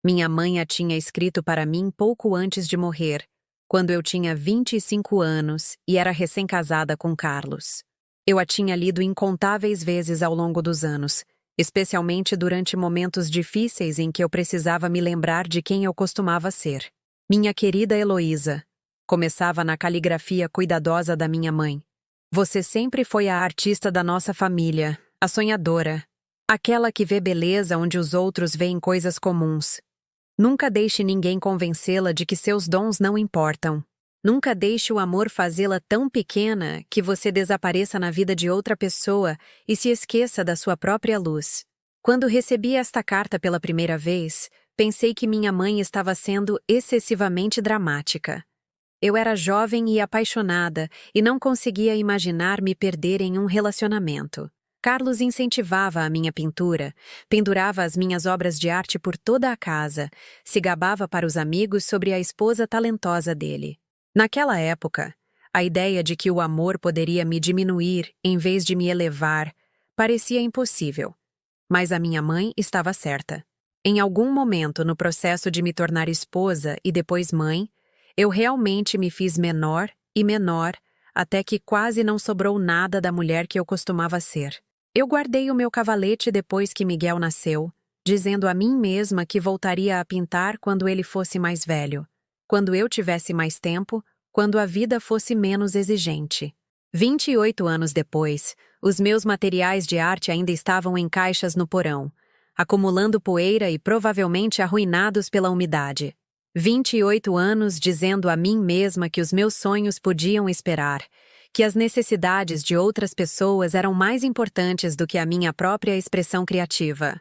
Minha mãe a tinha escrito para mim pouco antes de morrer, quando eu tinha 25 anos e era recém-casada com Carlos. Eu a tinha lido incontáveis vezes ao longo dos anos, especialmente durante momentos difíceis em que eu precisava me lembrar de quem eu costumava ser. Minha querida Heloísa, começava na caligrafia cuidadosa da minha mãe. Você sempre foi a artista da nossa família, a sonhadora, aquela que vê beleza onde os outros veem coisas comuns. Nunca deixe ninguém convencê-la de que seus dons não importam. Nunca deixe o amor fazê-la tão pequena que você desapareça na vida de outra pessoa e se esqueça da sua própria luz. Quando recebi esta carta pela primeira vez, pensei que minha mãe estava sendo excessivamente dramática. Eu era jovem e apaixonada e não conseguia imaginar me perder em um relacionamento. Carlos incentivava a minha pintura, pendurava as minhas obras de arte por toda a casa, se gabava para os amigos sobre a esposa talentosa dele. Naquela época, a ideia de que o amor poderia me diminuir em vez de me elevar parecia impossível. Mas a minha mãe estava certa. Em algum momento no processo de me tornar esposa e depois mãe, eu realmente me fiz menor e menor, até que quase não sobrou nada da mulher que eu costumava ser. Eu guardei o meu cavalete depois que Miguel nasceu, dizendo a mim mesma que voltaria a pintar quando ele fosse mais velho, quando eu tivesse mais tempo, quando a vida fosse menos exigente. 28 anos depois, os meus materiais de arte ainda estavam em caixas no porão, acumulando poeira e provavelmente arruinados pela umidade. 28 anos dizendo a mim mesma que os meus sonhos podiam esperar, que as necessidades de outras pessoas eram mais importantes do que a minha própria expressão criativa.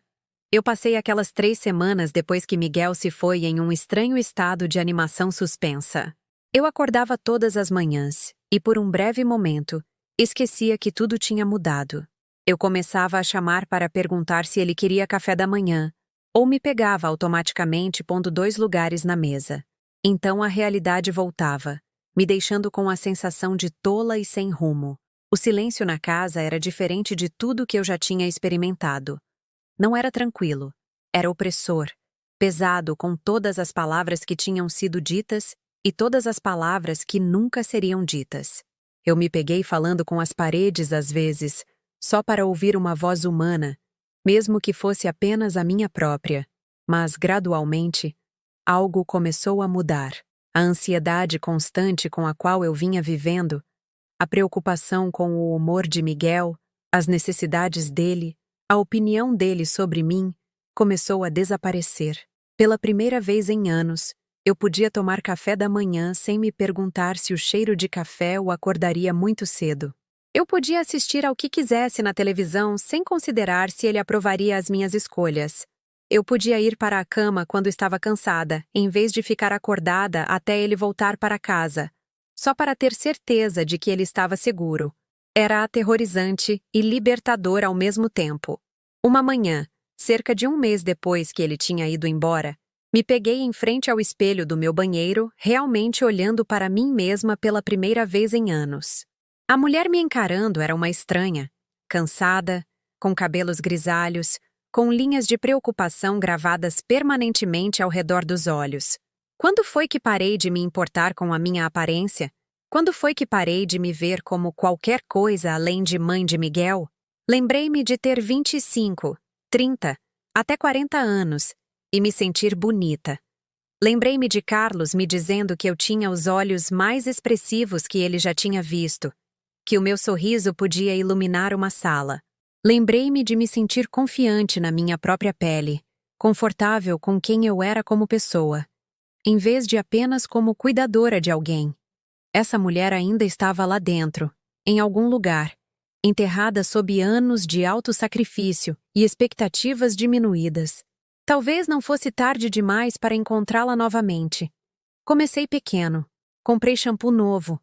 Eu passei aquelas 3 semanas depois que Miguel se foi em um estranho estado de animação suspensa. Eu acordava todas as manhãs e, por um breve momento, esquecia que tudo tinha mudado. Eu começava a chamar para perguntar se ele queria café da manhã, ou me pegava automaticamente pondo 2 lugares na mesa. Então a realidade voltava, me deixando com a sensação de tola e sem rumo. O silêncio na casa era diferente de tudo que eu já tinha experimentado. Não era tranquilo, era opressor, pesado com todas as palavras que tinham sido ditas e todas as palavras que nunca seriam ditas. Eu me peguei falando com as paredes às vezes, só para ouvir uma voz humana, mesmo que fosse apenas a minha própria. Mas, gradualmente, algo começou a mudar. A ansiedade constante com a qual eu vinha vivendo, a preocupação com o humor de Miguel, as necessidades dele, a opinião dele sobre mim, começou a desaparecer. Pela primeira vez em anos, eu podia tomar café da manhã sem me perguntar se o cheiro de café o acordaria muito cedo. Eu podia assistir ao que quisesse na televisão sem considerar se ele aprovaria as minhas escolhas. Eu podia ir para a cama quando estava cansada, em vez de ficar acordada até ele voltar para casa, só para ter certeza de que ele estava seguro. Era aterrorizante e libertador ao mesmo tempo. Uma manhã, cerca de um mês depois que ele tinha ido embora, me peguei em frente ao espelho do meu banheiro, realmente olhando para mim mesma pela primeira vez em anos. A mulher me encarando era uma estranha, cansada, com cabelos grisalhos, com linhas de preocupação gravadas permanentemente ao redor dos olhos. Quando foi que parei de me importar com a minha aparência? Quando foi que parei de me ver como qualquer coisa além de mãe de Miguel? Lembrei-me de ter 25, 30, até 40 anos e me sentir bonita. Lembrei-me de Carlos me dizendo que eu tinha os olhos mais expressivos que ele já tinha visto, que o meu sorriso podia iluminar uma sala. Lembrei-me de me sentir confiante na minha própria pele, confortável com quem eu era como pessoa, em vez de apenas como cuidadora de alguém. Essa mulher ainda estava lá dentro, em algum lugar, enterrada sob anos de alto sacrifício e expectativas diminuídas. Talvez não fosse tarde demais para encontrá-la novamente. Comecei pequeno. Comprei shampoo novo.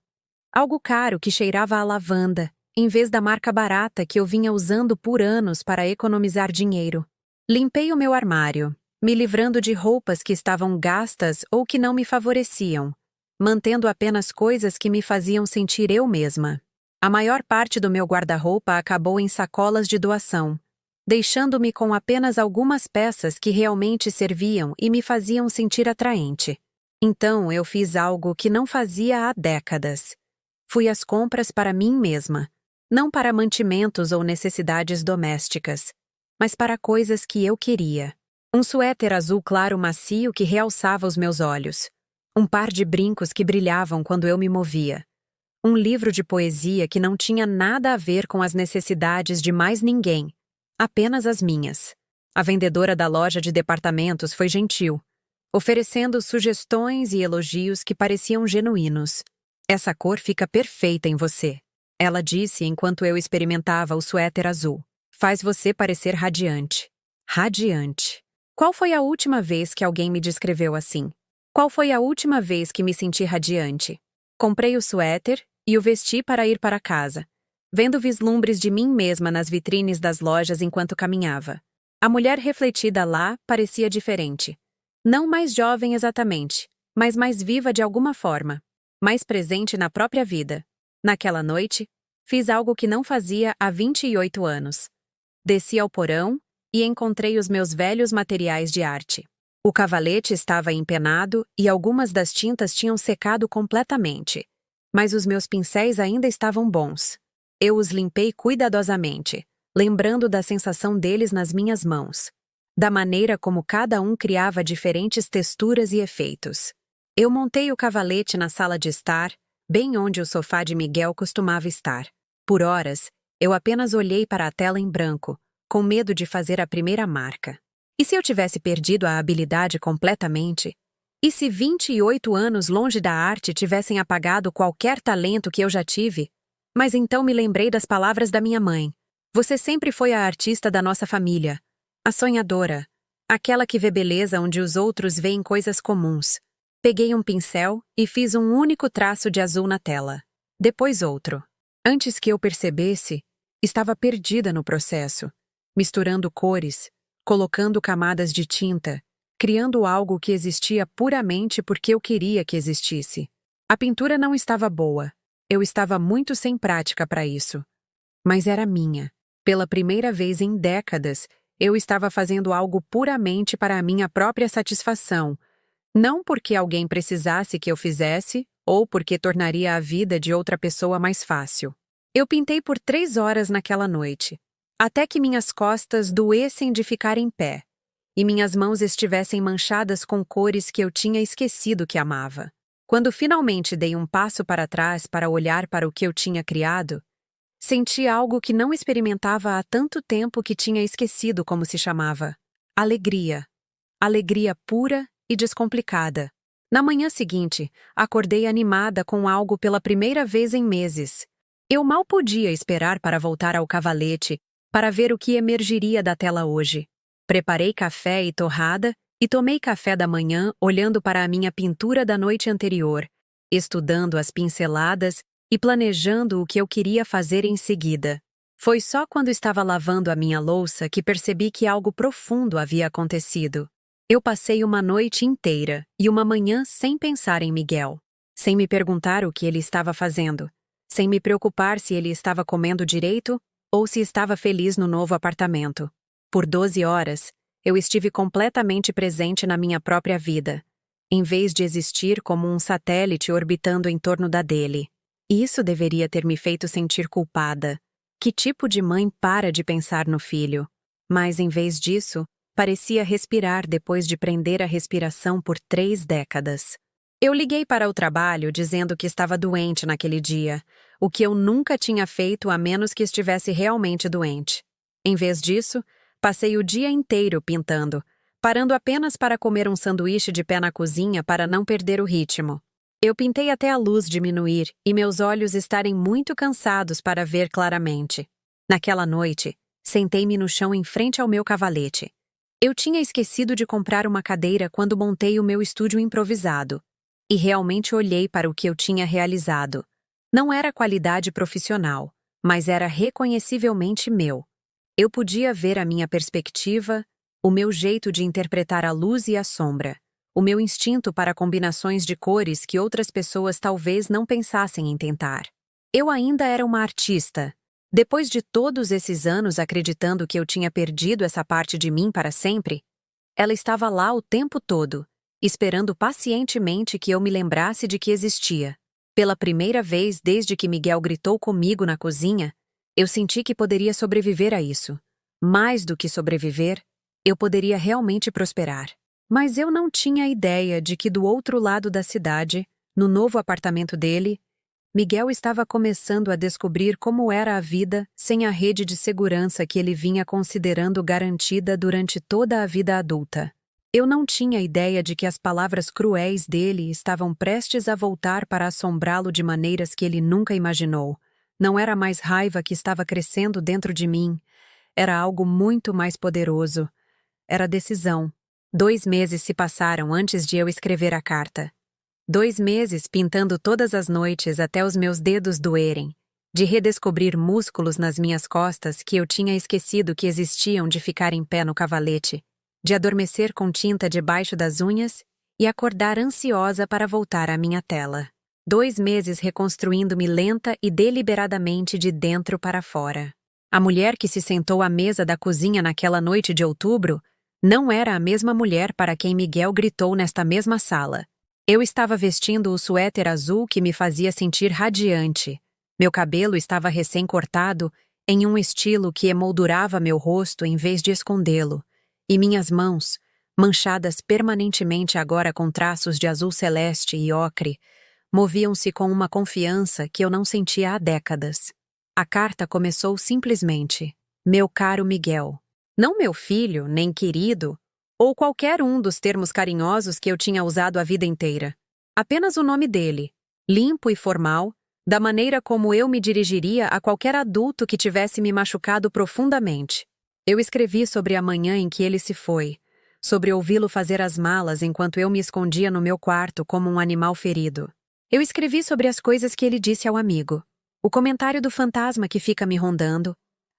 Algo caro que cheirava a lavanda, em vez da marca barata que eu vinha usando por anos para economizar dinheiro. Limpei o meu armário, me livrando de roupas que estavam gastas ou que não me favoreciam, mantendo apenas coisas que me faziam sentir eu mesma. A maior parte do meu guarda-roupa acabou em sacolas de doação, deixando-me com apenas algumas peças que realmente serviam e me faziam sentir atraente. Então eu fiz algo que não fazia há décadas. Fui às compras para mim mesma. Não para mantimentos ou necessidades domésticas, mas para coisas que eu queria. Um suéter azul claro macio que realçava os meus olhos. Um par de brincos que brilhavam quando eu me movia. Um livro de poesia que não tinha nada a ver com as necessidades de mais ninguém, apenas as minhas. A vendedora da loja de departamentos foi gentil, oferecendo sugestões e elogios que pareciam genuínos. Essa cor fica perfeita em você, ela disse enquanto eu experimentava o suéter azul. Faz você parecer radiante. Radiante. Qual foi a última vez que alguém me descreveu assim? Qual foi a última vez que me senti radiante? Comprei o suéter e o vesti para ir para casa, vendo vislumbres de mim mesma nas vitrines das lojas enquanto caminhava. A mulher refletida lá parecia diferente. Não mais jovem exatamente, mas mais viva de alguma forma. Mais presente na própria vida. Naquela noite, fiz algo que não fazia há 28 anos. Desci ao porão e encontrei os meus velhos materiais de arte. O cavalete estava empenado e algumas das tintas tinham secado completamente. Mas os meus pincéis ainda estavam bons. Eu os limpei cuidadosamente, lembrando da sensação deles nas minhas mãos. Da maneira como cada um criava diferentes texturas e efeitos. Eu montei o cavalete na sala de estar, bem onde o sofá de Miguel costumava estar. Por horas, eu apenas olhei para a tela em branco, com medo de fazer a primeira marca. E se eu tivesse perdido a habilidade completamente? E se 28 anos longe da arte tivessem apagado qualquer talento que eu já tive? Mas então me lembrei das palavras da minha mãe. Você sempre foi a artista da nossa família. A sonhadora. Aquela que vê beleza onde os outros veem coisas comuns. Peguei um pincel e fiz um único traço de azul na tela. Depois outro. Antes que eu percebesse, estava perdida no processo, misturando cores, colocando camadas de tinta, criando algo que existia puramente porque eu queria que existisse. A pintura não estava boa. Eu estava muito sem prática para isso. Mas era minha. Pela primeira vez em décadas, eu estava fazendo algo puramente para a minha própria satisfação, não porque alguém precisasse que eu fizesse ou porque tornaria a vida de outra pessoa mais fácil. Eu pintei por 3 horas naquela noite, até que minhas costas doessem de ficar em pé e minhas mãos estivessem manchadas com cores que eu tinha esquecido que amava. Quando finalmente dei um passo para trás para olhar para o que eu tinha criado, senti algo que não experimentava há tanto tempo que tinha esquecido como se chamava. Alegria. Alegria pura e descomplicada. Na manhã seguinte, acordei animada com algo pela primeira vez em meses. Eu mal podia esperar para voltar ao cavalete, para ver o que emergiria da tela hoje. Preparei café e torrada e tomei café da manhã olhando para a minha pintura da noite anterior, estudando as pinceladas e planejando o que eu queria fazer em seguida. Foi só quando estava lavando a minha louça que percebi que algo profundo havia acontecido. Eu passei uma noite inteira e uma manhã sem pensar em Miguel, sem me perguntar o que ele estava fazendo, sem me preocupar se ele estava comendo direito ou se estava feliz no novo apartamento. Por 12 horas, eu estive completamente presente na minha própria vida, em vez de existir como um satélite orbitando em torno da dele. Isso deveria ter me feito sentir culpada. Que tipo de mãe para de pensar no filho? Mas, em vez disso, parecia respirar depois de prender a respiração por 3 décadas. Eu liguei para o trabalho dizendo que estava doente naquele dia, o que eu nunca tinha feito a menos que estivesse realmente doente. Em vez disso, passei o dia inteiro pintando, parando apenas para comer um sanduíche de pé na cozinha para não perder o ritmo. Eu pintei até a luz diminuir e meus olhos estarem muito cansados para ver claramente. Naquela noite, sentei-me no chão em frente ao meu cavalete. Eu tinha esquecido de comprar uma cadeira quando montei o meu estúdio improvisado. E realmente olhei para o que eu tinha realizado. Não era qualidade profissional, mas era reconhecivelmente meu. Eu podia ver a minha perspectiva, o meu jeito de interpretar a luz e a sombra, o meu instinto para combinações de cores que outras pessoas talvez não pensassem em tentar. Eu ainda era uma artista. Depois de todos esses anos acreditando que eu tinha perdido essa parte de mim para sempre, ela estava lá o tempo todo, esperando pacientemente que eu me lembrasse de que existia. Pela primeira vez desde que Miguel gritou comigo na cozinha, eu senti que poderia sobreviver a isso. Mais do que sobreviver, eu poderia realmente prosperar. Mas eu não tinha ideia de que do outro lado da cidade, no novo apartamento dele, Miguel estava começando a descobrir como era a vida sem a rede de segurança que ele vinha considerando garantida durante toda a vida adulta. Eu não tinha ideia de que as palavras cruéis dele estavam prestes a voltar para assombrá-lo de maneiras que ele nunca imaginou. Não era mais raiva que estava crescendo dentro de mim. Era algo muito mais poderoso. Era decisão. 2 meses se passaram antes de eu escrever a carta. 2 meses pintando todas as noites até os meus dedos doerem, de redescobrir músculos nas minhas costas que eu tinha esquecido que existiam de ficar em pé no cavalete, de adormecer com tinta debaixo das unhas e acordar ansiosa para voltar à minha tela. 2 meses reconstruindo-me lenta e deliberadamente de dentro para fora. A mulher que se sentou à mesa da cozinha naquela noite de outubro não era a mesma mulher para quem Miguel gritou nesta mesma sala. Eu estava vestindo o suéter azul que me fazia sentir radiante. Meu cabelo estava recém-cortado, em um estilo que emoldurava meu rosto em vez de escondê-lo, e minhas mãos, manchadas permanentemente agora com traços de azul celeste e ocre, moviam-se com uma confiança que eu não sentia há décadas. A carta começou simplesmente: Meu caro Miguel. Não meu filho, nem querido, ou qualquer um dos termos carinhosos que eu tinha usado a vida inteira. Apenas o nome dele, limpo e formal, da maneira como eu me dirigiria a qualquer adulto que tivesse me machucado profundamente. Eu escrevi sobre a manhã em que ele se foi, sobre ouvi-lo fazer as malas enquanto eu me escondia no meu quarto como um animal ferido. Eu escrevi sobre as coisas que ele disse ao amigo, o comentário do fantasma que fica me rondando,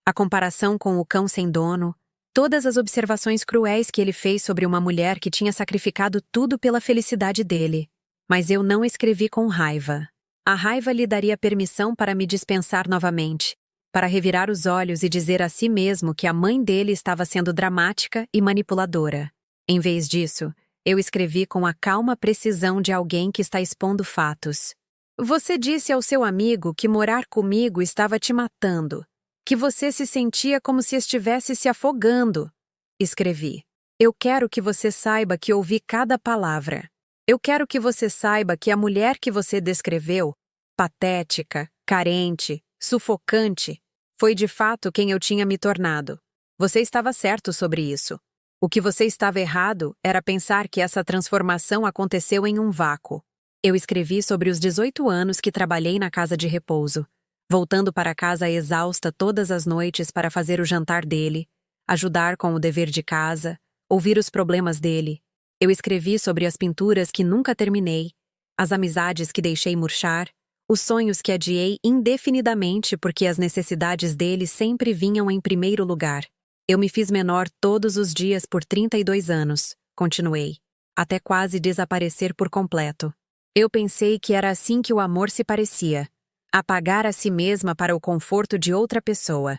a comparação com o cão sem dono, todas as observações cruéis que ele fez sobre uma mulher que tinha sacrificado tudo pela felicidade dele. Mas eu não escrevi com raiva. A raiva lhe daria permissão para me dispensar novamente, para revirar os olhos e dizer a si mesmo que a mãe dele estava sendo dramática e manipuladora. Em vez disso, eu escrevi com a calma precisão de alguém que está expondo fatos. Você disse ao seu amigo que morar comigo estava te matando, que você se sentia como se estivesse se afogando. Escrevi. Eu quero que você saiba que ouvi cada palavra. Eu quero que você saiba que a mulher que você descreveu, patética, carente, sufocante, foi de fato quem eu tinha me tornado. Você estava certo sobre isso. O que você estava errado era pensar que essa transformação aconteceu em um vácuo. Eu escrevi sobre os 18 anos que trabalhei na casa de repouso, voltando para casa exausta todas as noites para fazer o jantar dele, ajudar com o dever de casa, ouvir os problemas dele. Eu escrevi sobre as pinturas que nunca terminei, as amizades que deixei murchar, os sonhos que adiei indefinidamente porque as necessidades dele sempre vinham em primeiro lugar. Eu me fiz menor todos os dias por 32 anos, continuei, até quase desaparecer por completo. Eu pensei que era assim que o amor se parecia, apagar a si mesma para o conforto de outra pessoa.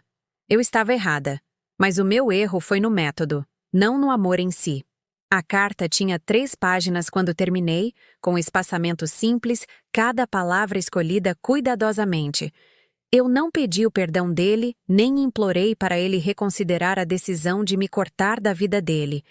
Eu estava errada, mas o meu erro foi no método, não no amor em si. A carta tinha 3 páginas quando terminei, com espaçamento simples, cada palavra escolhida cuidadosamente. Eu não pedi o perdão dele, nem implorei para ele reconsiderar a decisão de me cortar da vida dele.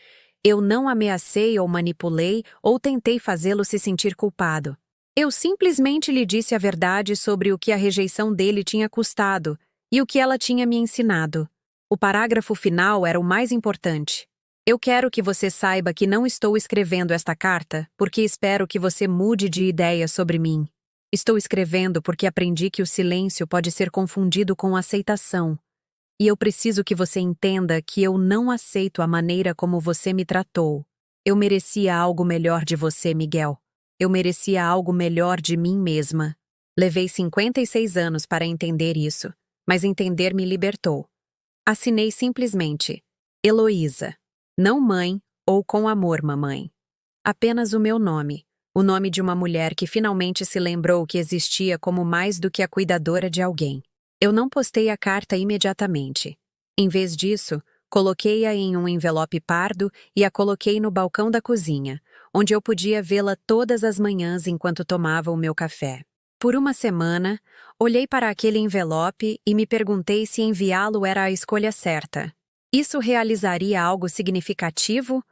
Eu não ameacei ou manipulei ou tentei fazê-lo se sentir culpado. Eu simplesmente lhe disse a verdade sobre o que a rejeição dele tinha custado e o que ela tinha me ensinado. O parágrafo final era o mais importante. Eu quero que você saiba que não estou escrevendo esta carta porque espero que você mude de ideia sobre mim. Estou escrevendo porque aprendi que o silêncio pode ser confundido com aceitação. E eu preciso que você entenda que eu não aceito a maneira como você me tratou. Eu merecia algo melhor de você, Miguel. Eu merecia algo melhor de mim mesma. Levei 56 anos para entender isso, mas entender me libertou. Assinei simplesmente, Heloísa. Não mãe ou com amor, mamãe. Apenas o meu nome, o nome de uma mulher que finalmente se lembrou que existia como mais do que a cuidadora de alguém. Eu não postei a carta imediatamente. Em vez disso, coloquei-a em um envelope pardo e a coloquei no balcão da cozinha, onde eu podia vê-la todas as manhãs enquanto tomava o meu café. Por uma semana, olhei para aquele envelope e me perguntei se enviá-lo era a escolha certa. Isso realizaria algo significativo?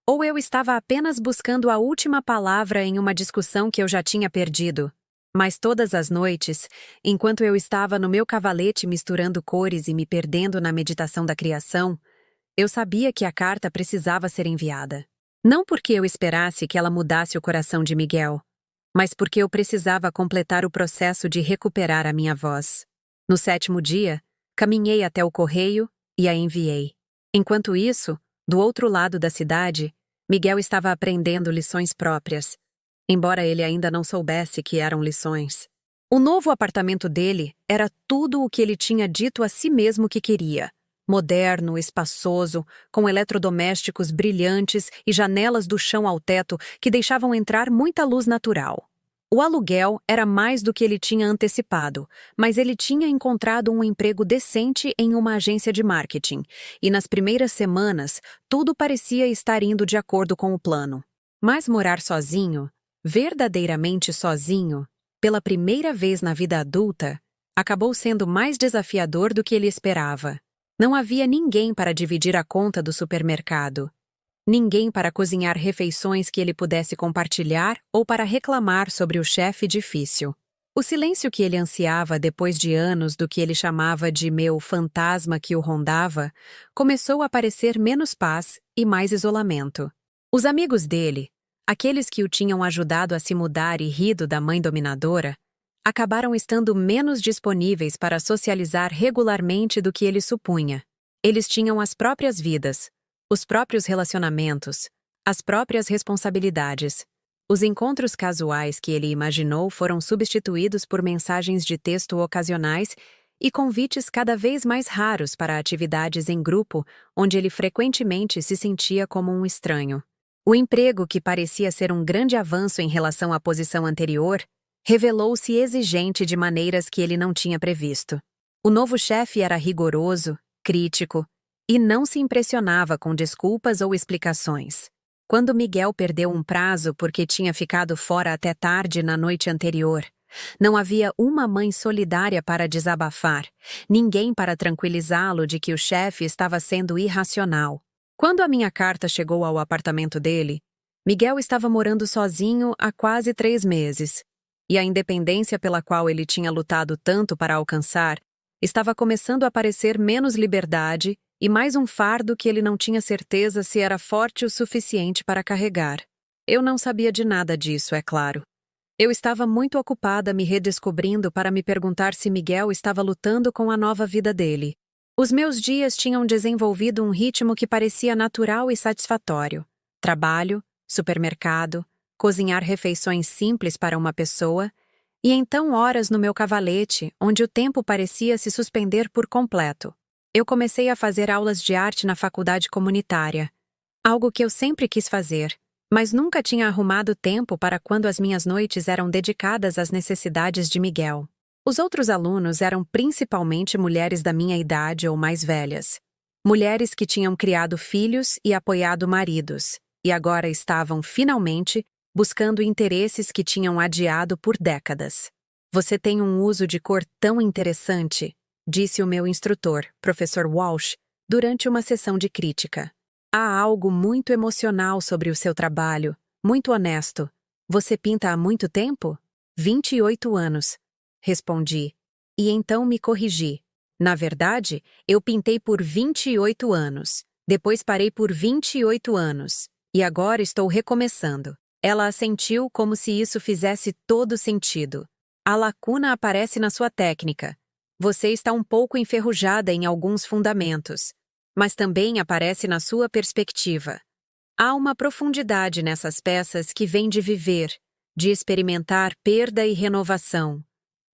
Ou eu estava apenas buscando a última palavra em uma discussão que eu já tinha perdido? Mas todas as noites, enquanto eu estava no meu cavalete misturando cores e me perdendo na meditação da criação, eu sabia que a carta precisava ser enviada. Não porque eu esperasse que ela mudasse o coração de Miguel, mas porque eu precisava completar o processo de recuperar a minha voz. No 7º dia, caminhei até o correio e a enviei. Enquanto isso, do outro lado da cidade, Miguel estava aprendendo lições próprias, embora ele ainda não soubesse que eram lições. O novo apartamento dele era tudo o que ele tinha dito a si mesmo que queria. Moderno, espaçoso, com eletrodomésticos brilhantes e janelas do chão ao teto que deixavam entrar muita luz natural. O aluguel era mais do que ele tinha antecipado, mas ele tinha encontrado um emprego decente em uma agência de marketing, e nas primeiras semanas, tudo parecia estar indo de acordo com o plano. Mas morar sozinho, verdadeiramente sozinho, pela primeira vez na vida adulta, acabou sendo mais desafiador do que ele esperava. Não havia ninguém para dividir a conta do supermercado. Ninguém para cozinhar refeições que ele pudesse compartilhar ou para reclamar sobre o chefe difícil. O silêncio que ele ansiava depois de anos do que ele chamava de meu fantasma que o rondava, começou a parecer menos paz e mais isolamento. Os amigos dele, aqueles que o tinham ajudado a se mudar e rido da mãe dominadora, acabaram estando menos disponíveis para socializar regularmente do que ele supunha. Eles tinham as próprias vidas, os próprios relacionamentos, as próprias responsabilidades. Os encontros casuais que ele imaginou foram substituídos por mensagens de texto ocasionais e convites cada vez mais raros para atividades em grupo, onde ele frequentemente se sentia como um estranho. O emprego, que parecia ser um grande avanço em relação à posição anterior, revelou-se exigente de maneiras que ele não tinha previsto. O novo chefe era rigoroso, crítico, e não se impressionava com desculpas ou explicações. Quando Miguel perdeu um prazo porque tinha ficado fora até tarde na noite anterior, não havia uma mãe solidária para desabafar, ninguém para tranquilizá-lo de que o chefe estava sendo irracional. Quando a minha carta chegou ao apartamento dele, Miguel estava morando sozinho há quase 3 meses, e a independência pela qual ele tinha lutado tanto para alcançar estava começando a parecer menos liberdade e mais um fardo que ele não tinha certeza se era forte o suficiente para carregar. Eu não sabia de nada disso, é claro. Eu estava muito ocupada me redescobrindo para me perguntar se Miguel estava lutando com a nova vida dele. Os meus dias tinham desenvolvido um ritmo que parecia natural e satisfatório. Trabalho, supermercado, cozinhar refeições simples para uma pessoa, e então horas no meu cavalete, onde o tempo parecia se suspender por completo. Eu comecei a fazer aulas de arte na faculdade comunitária, algo que eu sempre quis fazer, mas nunca tinha arrumado tempo para quando as minhas noites eram dedicadas às necessidades de Miguel. Os outros alunos eram principalmente mulheres da minha idade ou mais velhas. Mulheres que tinham criado filhos e apoiado maridos, e agora estavam, finalmente, buscando interesses que tinham adiado por décadas. Você tem um uso de cor tão interessante, disse o meu instrutor, Professor Walsh, durante uma sessão de crítica. Há algo muito emocional sobre o seu trabalho, muito honesto. Você pinta há muito tempo? 28 anos. Respondi. E então me corrigi. Na verdade, eu pintei por 28 anos. Depois parei por 28 anos. E agora estou recomeçando. Ela assentiu como se isso fizesse todo sentido. A lacuna aparece na sua técnica. Você está um pouco enferrujada em alguns fundamentos, mas também aparece na sua perspectiva. Há uma profundidade nessas peças que vem de viver, de experimentar perda e renovação.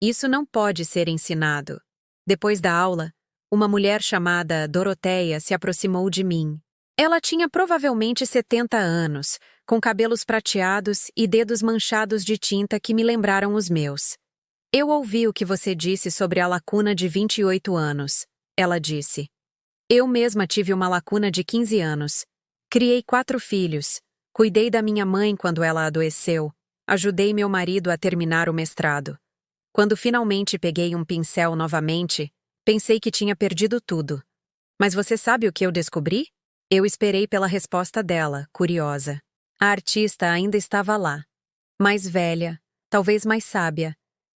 Isso não pode ser ensinado. Depois da aula, uma mulher chamada Doroteia se aproximou de mim. Ela tinha provavelmente 70 anos, com cabelos prateados e dedos manchados de tinta que me lembraram os meus. Eu ouvi o que você disse sobre a lacuna de 28 anos, ela disse. Eu mesma tive uma lacuna de 15 anos. Criei 4 filhos. Cuidei da minha mãe quando ela adoeceu. Ajudei meu marido a terminar o mestrado. Quando finalmente peguei um pincel novamente, pensei que tinha perdido tudo. Mas você sabe o que eu descobri? Eu esperei pela resposta dela, curiosa. A artista ainda estava lá. Mais velha, talvez mais sábia,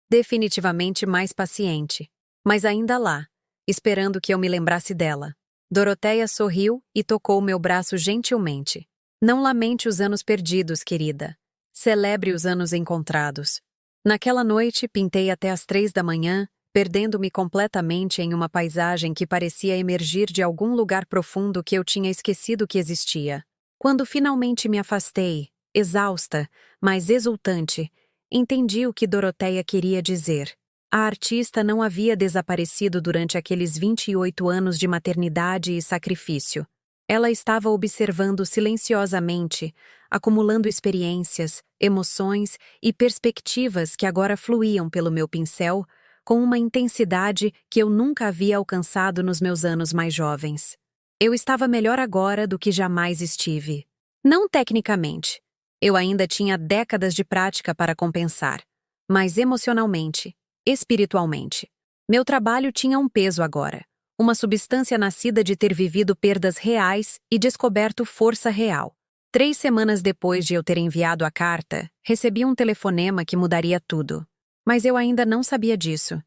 definitivamente mais paciente, mas ainda lá, esperando que eu me lembrasse dela. Doroteia sorriu e tocou meu braço gentilmente. Não lamente os anos perdidos, querida. Celebre os anos encontrados. Naquela noite, pintei até às 3 da manhã, perdendo-me completamente em uma paisagem que parecia emergir de algum lugar profundo que eu tinha esquecido que existia. Quando finalmente me afastei, exausta, mas exultante, entendi o que Doroteia queria dizer. A artista não havia desaparecido durante aqueles 28 anos de maternidade e sacrifício. Ela estava observando silenciosamente, acumulando experiências, emoções e perspectivas que agora fluíam pelo meu pincel com uma intensidade que eu nunca havia alcançado nos meus anos mais jovens. Eu estava melhor agora do que jamais estive. Não tecnicamente. Eu ainda tinha décadas de prática para compensar, mas emocionalmente, espiritualmente. Meu trabalho tinha um peso agora. Uma substância nascida de ter vivido perdas reais e descoberto força real. 3 semanas depois de eu ter enviado a carta, recebi um telefonema que mudaria tudo. Mas eu ainda não sabia disso.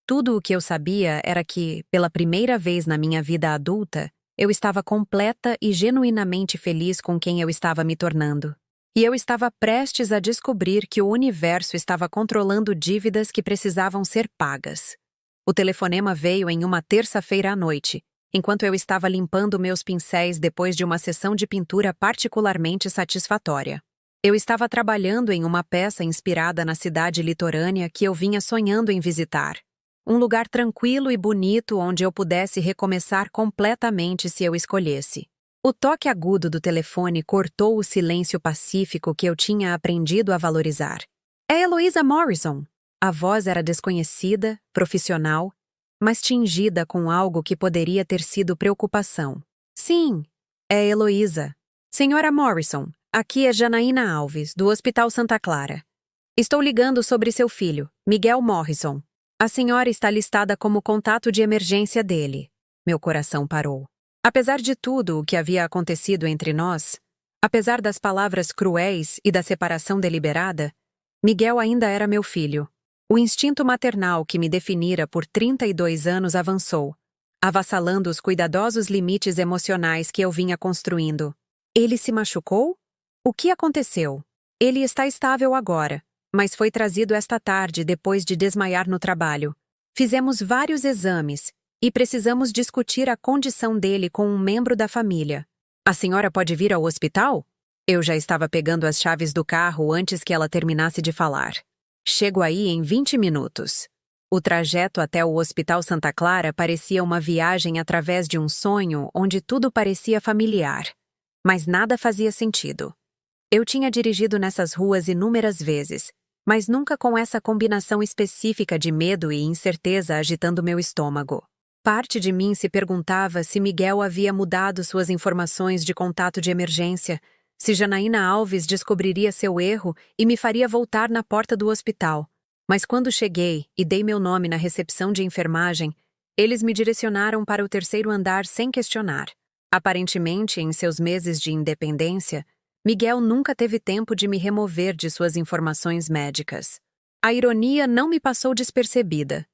Tudo o que eu sabia era que, pela primeira vez na minha vida adulta, eu estava completa e genuinamente feliz com quem eu estava me tornando. E eu estava prestes a descobrir que o universo estava controlando dívidas que precisavam ser pagas. O telefonema veio em uma terça-feira à noite, enquanto eu estava limpando meus pincéis depois de uma sessão de pintura particularmente satisfatória. Eu estava trabalhando em uma peça inspirada na cidade litorânea que eu vinha sonhando em visitar. Um lugar tranquilo e bonito onde eu pudesse recomeçar completamente se eu escolhesse. O toque agudo do telefone cortou o silêncio pacífico que eu tinha aprendido a valorizar. É Eloisa Morrison. A voz era desconhecida, profissional, mas tingida com algo que poderia ter sido preocupação. Sim, é Heloísa. Senhora Morrison, aqui é Janaína Alves, do Hospital Santa Clara. Estou ligando sobre seu filho, Miguel Morrison. A senhora está listada como contato de emergência dele. Meu coração parou. Apesar de tudo o que havia acontecido entre nós, apesar das palavras cruéis e da separação deliberada, Miguel ainda era meu filho. O instinto maternal que me definira por 32 anos avançou, avassalando os cuidadosos limites emocionais que eu vinha construindo. Ele se machucou? O que aconteceu? Ele está estável agora, mas foi trazido esta tarde depois de desmaiar no trabalho. Fizemos vários exames e precisamos discutir a condição dele com um membro da família. A senhora pode vir ao hospital? Eu já estava pegando as chaves do carro antes que ela terminasse de falar. Chego aí em 20 minutos. O trajeto até o Hospital Santa Clara parecia uma viagem através de um sonho onde tudo parecia familiar, mas nada fazia sentido. Eu tinha dirigido nessas ruas inúmeras vezes, mas nunca com essa combinação específica de medo e incerteza agitando meu estômago. Parte de mim se perguntava se Miguel havia mudado suas informações de contato de emergência, se Janaína Alves descobriria seu erro e me faria voltar na porta do hospital. Mas quando cheguei e dei meu nome na recepção de enfermagem, eles me direcionaram para o terceiro andar sem questionar. Aparentemente, em seus meses de independência, Miguel nunca teve tempo de me remover de suas informações médicas. A ironia não me passou despercebida.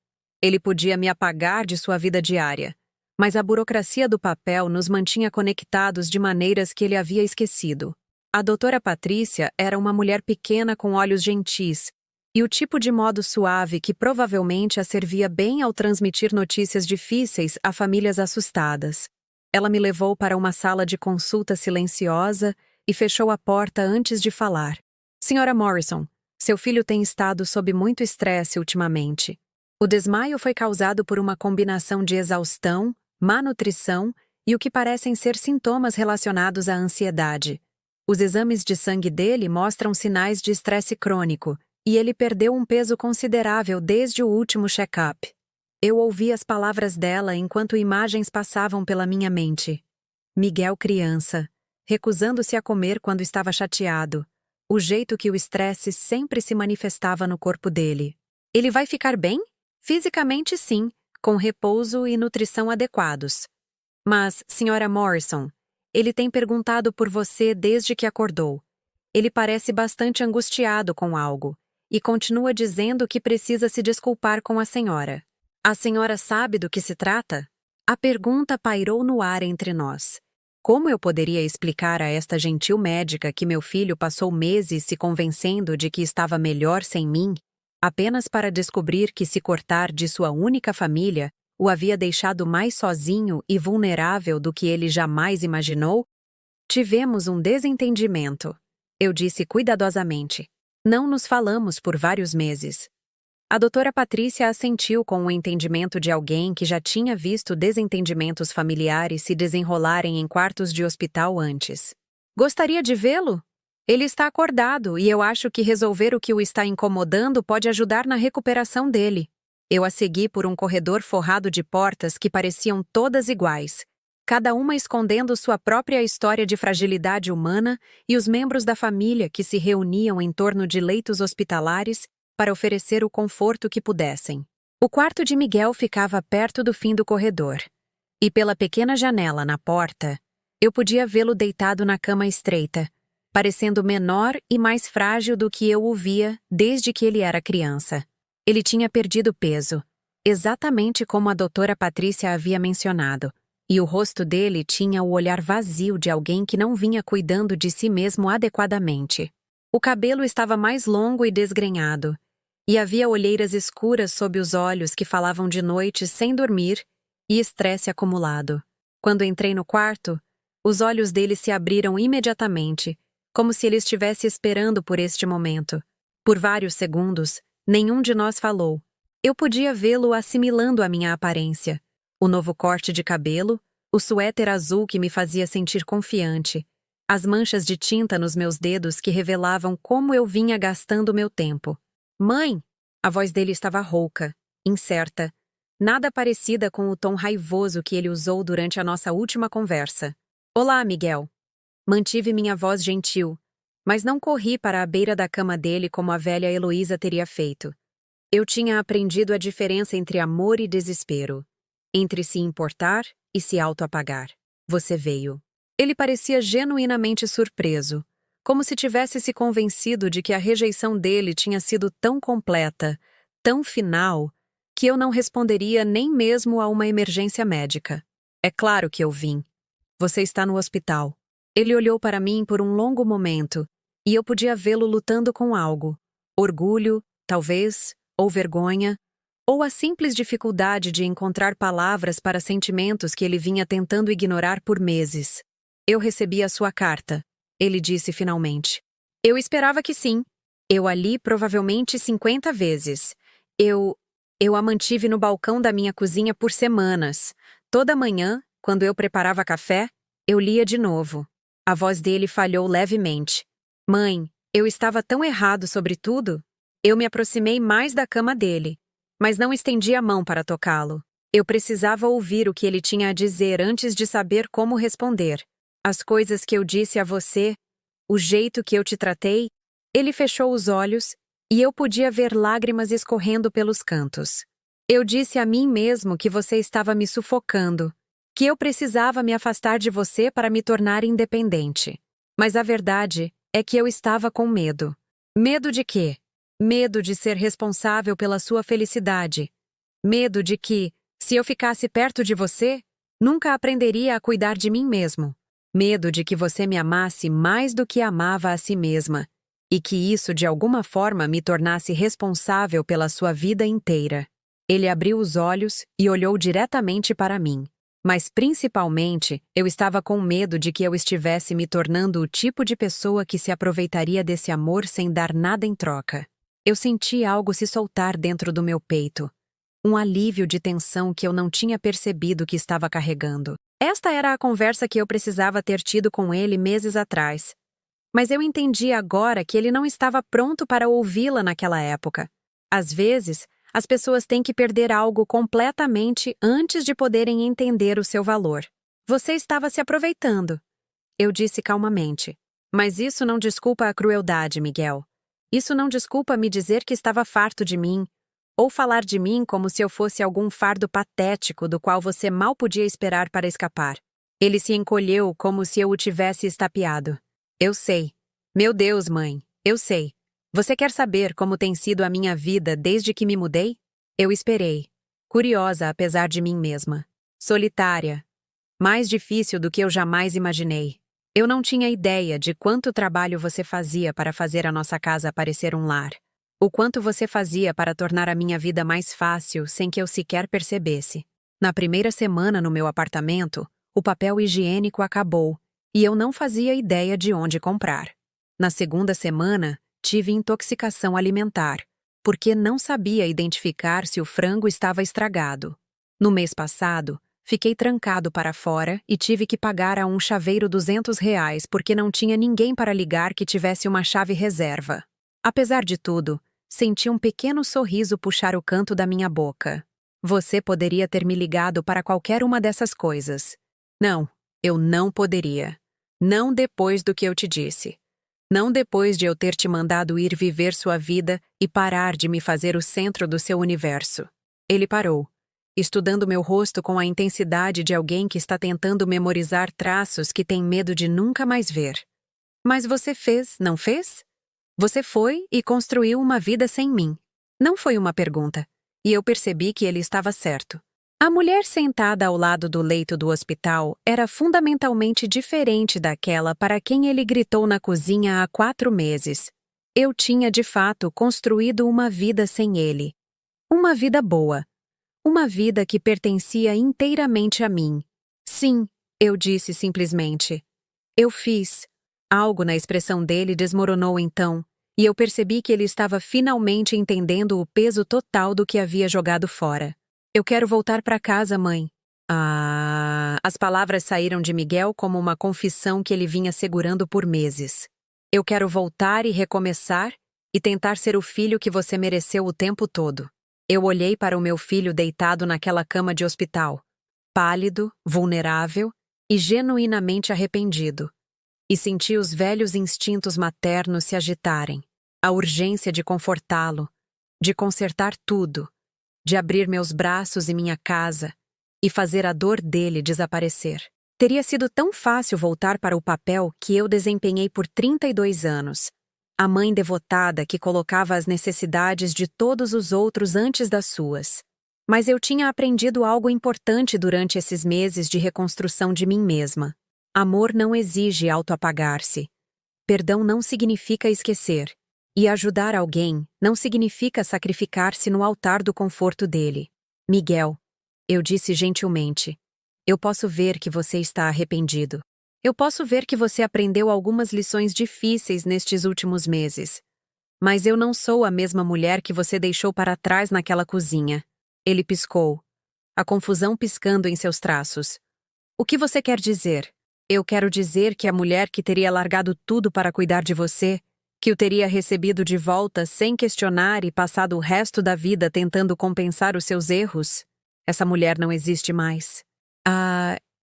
Ele podia me apagar de sua vida diária, mas a burocracia do papel nos mantinha conectados de maneiras que ele havia esquecido. A doutora Patrícia era uma mulher pequena com olhos gentis, e o tipo de modo suave que provavelmente a servia bem ao transmitir notícias difíceis a famílias assustadas. Ela me levou para uma sala de consulta silenciosa e fechou a porta antes de falar. Senhora Morrison, seu filho tem estado sob muito estresse ultimamente. O desmaio foi causado por uma combinação de exaustão, má nutrição e o que parecem ser sintomas relacionados à ansiedade. Os exames de sangue dele mostram sinais de estresse crônico, e ele perdeu um peso considerável desde o último check-up. Eu ouvi as palavras dela enquanto imagens passavam pela minha mente. Miguel criança, recusando-se a comer quando estava chateado, o jeito que o estresse sempre se manifestava no corpo dele. Ele vai ficar bem? Fisicamente sim, com repouso e nutrição adequados. Mas, senhora Morrison, ele tem perguntado por você desde que acordou. Ele parece bastante angustiado com algo. E continua dizendo que precisa se desculpar com a senhora. A senhora sabe do que se trata? A pergunta pairou no ar entre nós. Como eu poderia explicar a esta gentil médica que meu filho passou meses se convencendo de que estava melhor sem mim, apenas para descobrir que se cortar de sua única família o havia deixado mais sozinho e vulnerável do que ele jamais imaginou? Tivemos um desentendimento. Eu disse cuidadosamente. Não nos falamos por vários meses. A doutora Patrícia assentiu com o entendimento de alguém que já tinha visto desentendimentos familiares se desenrolarem em quartos de hospital antes. Gostaria de vê-lo? Ele está acordado e eu acho que resolver o que o está incomodando pode ajudar na recuperação dele. Eu a segui por um corredor forrado de portas que pareciam todas iguais, cada uma escondendo sua própria história de fragilidade humana e os membros da família que se reuniam em torno de leitos hospitalares para oferecer o conforto que pudessem. O quarto de Miguel ficava perto do fim do corredor, e pela pequena janela na porta, eu podia vê-lo deitado na cama estreita, parecendo menor e mais frágil do que eu o via desde que ele era criança. Ele tinha perdido peso, exatamente como a doutora Patrícia havia mencionado, e o rosto dele tinha o olhar vazio de alguém que não vinha cuidando de si mesmo adequadamente. O cabelo estava mais longo e desgrenhado, e havia olheiras escuras sob os olhos que falavam de noites sem dormir e estresse acumulado. Quando entrei no quarto, os olhos dele se abriram imediatamente, como se ele estivesse esperando por este momento. Por vários segundos, nenhum de nós falou. Eu podia vê-lo assimilando a minha aparência. O novo corte de cabelo, o suéter azul que me fazia sentir confiante, as manchas de tinta nos meus dedos que revelavam como eu vinha gastando meu tempo. Mãe! A voz dele estava rouca, incerta, nada parecida com o tom raivoso que ele usou durante a nossa última conversa. Olá, Miguel. Mantive minha voz gentil, mas não corri para a beira da cama dele como a velha Heloísa teria feito. Eu tinha aprendido a diferença entre amor e desespero, entre se importar e se autoapagar. Você veio. Ele parecia genuinamente surpreso, como se tivesse se convencido de que a rejeição dele tinha sido tão completa, tão final, que eu não responderia nem mesmo a uma emergência médica. É claro que eu vim. Você está no hospital. Ele olhou para mim por um longo momento, e eu podia vê-lo lutando com algo. Orgulho, talvez, ou vergonha, ou a simples dificuldade de encontrar palavras para sentimentos que ele vinha tentando ignorar por meses. Eu recebi a sua carta, ele disse finalmente. Eu esperava que sim. Eu a li provavelmente 50 vezes. Eu a mantive no balcão da minha cozinha por semanas. Toda manhã, quando eu preparava café, eu lia de novo. A voz dele falhou levemente. Mãe, eu estava tão errado sobre tudo. Eu me aproximei mais da cama dele, mas não estendi a mão para tocá-lo. Eu precisava ouvir o que ele tinha a dizer antes de saber como responder. As coisas que eu disse a você, o jeito que eu te tratei. Ele fechou os olhos e eu podia ver lágrimas escorrendo pelos cantos. Eu disse a mim mesmo que você estava me sufocando, que eu precisava me afastar de você para me tornar independente. Mas a verdade é que eu estava com medo. Medo de quê? Medo de ser responsável pela sua felicidade. Medo de que, se eu ficasse perto de você, nunca aprenderia a cuidar de mim mesmo. Medo de que você me amasse mais do que amava a si mesma, e que isso de alguma forma me tornasse responsável pela sua vida inteira. Ele abriu os olhos e olhou diretamente para mim. Mas principalmente, eu estava com medo de que eu estivesse me tornando o tipo de pessoa que se aproveitaria desse amor sem dar nada em troca. Eu senti algo se soltar dentro do meu peito. Um alívio de tensão que eu não tinha percebido que estava carregando. Esta era a conversa que eu precisava ter tido com ele meses atrás. Mas eu entendi agora que ele não estava pronto para ouvi-la naquela época. Às vezes, as pessoas têm que perder algo completamente antes de poderem entender o seu valor. Você estava se aproveitando, eu disse calmamente. Mas isso não desculpa a crueldade, Miguel. Isso não desculpa me dizer que estava farto de mim, ou falar de mim como se eu fosse algum fardo patético do qual você mal podia esperar para escapar. Ele se encolheu como se eu o tivesse estapeado. Eu sei. Meu Deus, mãe, eu sei. Você quer saber como tem sido a minha vida desde que me mudei? Eu esperei. Curiosa apesar de mim mesma. Solitária. Mais difícil do que eu jamais imaginei. Eu não tinha ideia de quanto trabalho você fazia para fazer a nossa casa parecer um lar. O quanto você fazia para tornar a minha vida mais fácil sem que eu sequer percebesse. Na primeira semana no meu apartamento, o papel higiênico acabou e eu não fazia ideia de onde comprar. Na segunda semana, tive intoxicação alimentar, porque não sabia identificar se o frango estava estragado. No mês passado, fiquei trancado para fora e tive que pagar a um chaveiro R$ 200 porque não tinha ninguém para ligar que tivesse uma chave reserva. Apesar de tudo, senti um pequeno sorriso puxar o canto da minha boca. Você poderia ter me ligado para qualquer uma dessas coisas. Não, eu não poderia. Não depois do que eu te disse. Não depois de eu ter te mandado ir viver sua vida e parar de me fazer o centro do seu universo. Ele parou, estudando meu rosto com a intensidade de alguém que está tentando memorizar traços que tem medo de nunca mais ver. Mas você fez, não fez? Você foi e construiu uma vida sem mim. Não foi uma pergunta, e eu percebi que ele estava certo. A mulher sentada ao lado do leito do hospital era fundamentalmente diferente daquela para quem ele gritou na cozinha há 4 meses. Eu tinha, de fato, construído uma vida sem ele. Uma vida boa. Uma vida que pertencia inteiramente a mim. Sim, eu disse simplesmente. Eu fiz. Algo na expressão dele desmoronou então, e eu percebi que ele estava finalmente entendendo o peso total do que havia jogado fora. Eu quero voltar para casa, mãe. As palavras saíram de Miguel como uma confissão que ele vinha segurando por meses. Eu quero voltar e recomeçar e tentar ser o filho que você mereceu o tempo todo. Eu olhei para o meu filho deitado naquela cama de hospital, pálido, vulnerável e genuinamente arrependido. E senti os velhos instintos maternos se agitarem, a urgência de confortá-lo, de consertar tudo, de abrir meus braços e minha casa e fazer a dor dele desaparecer. Teria sido tão fácil voltar para o papel que eu desempenhei por 32 anos, a mãe devotada que colocava as necessidades de todos os outros antes das suas. Mas eu tinha aprendido algo importante durante esses meses de reconstrução de mim mesma. Amor não exige autoapagar-se. Perdão não significa esquecer. E ajudar alguém não significa sacrificar-se no altar do conforto dele. Miguel, eu disse gentilmente, eu posso ver que você está arrependido. Eu posso ver que você aprendeu algumas lições difíceis nestes últimos meses. Mas eu não sou a mesma mulher que você deixou para trás naquela cozinha. Ele piscou, a confusão piscando em seus traços. O que você quer dizer? Eu quero dizer que a mulher que teria largado tudo para cuidar de você, que o teria recebido de volta sem questionar e passado o resto da vida tentando compensar os seus erros, essa mulher não existe mais.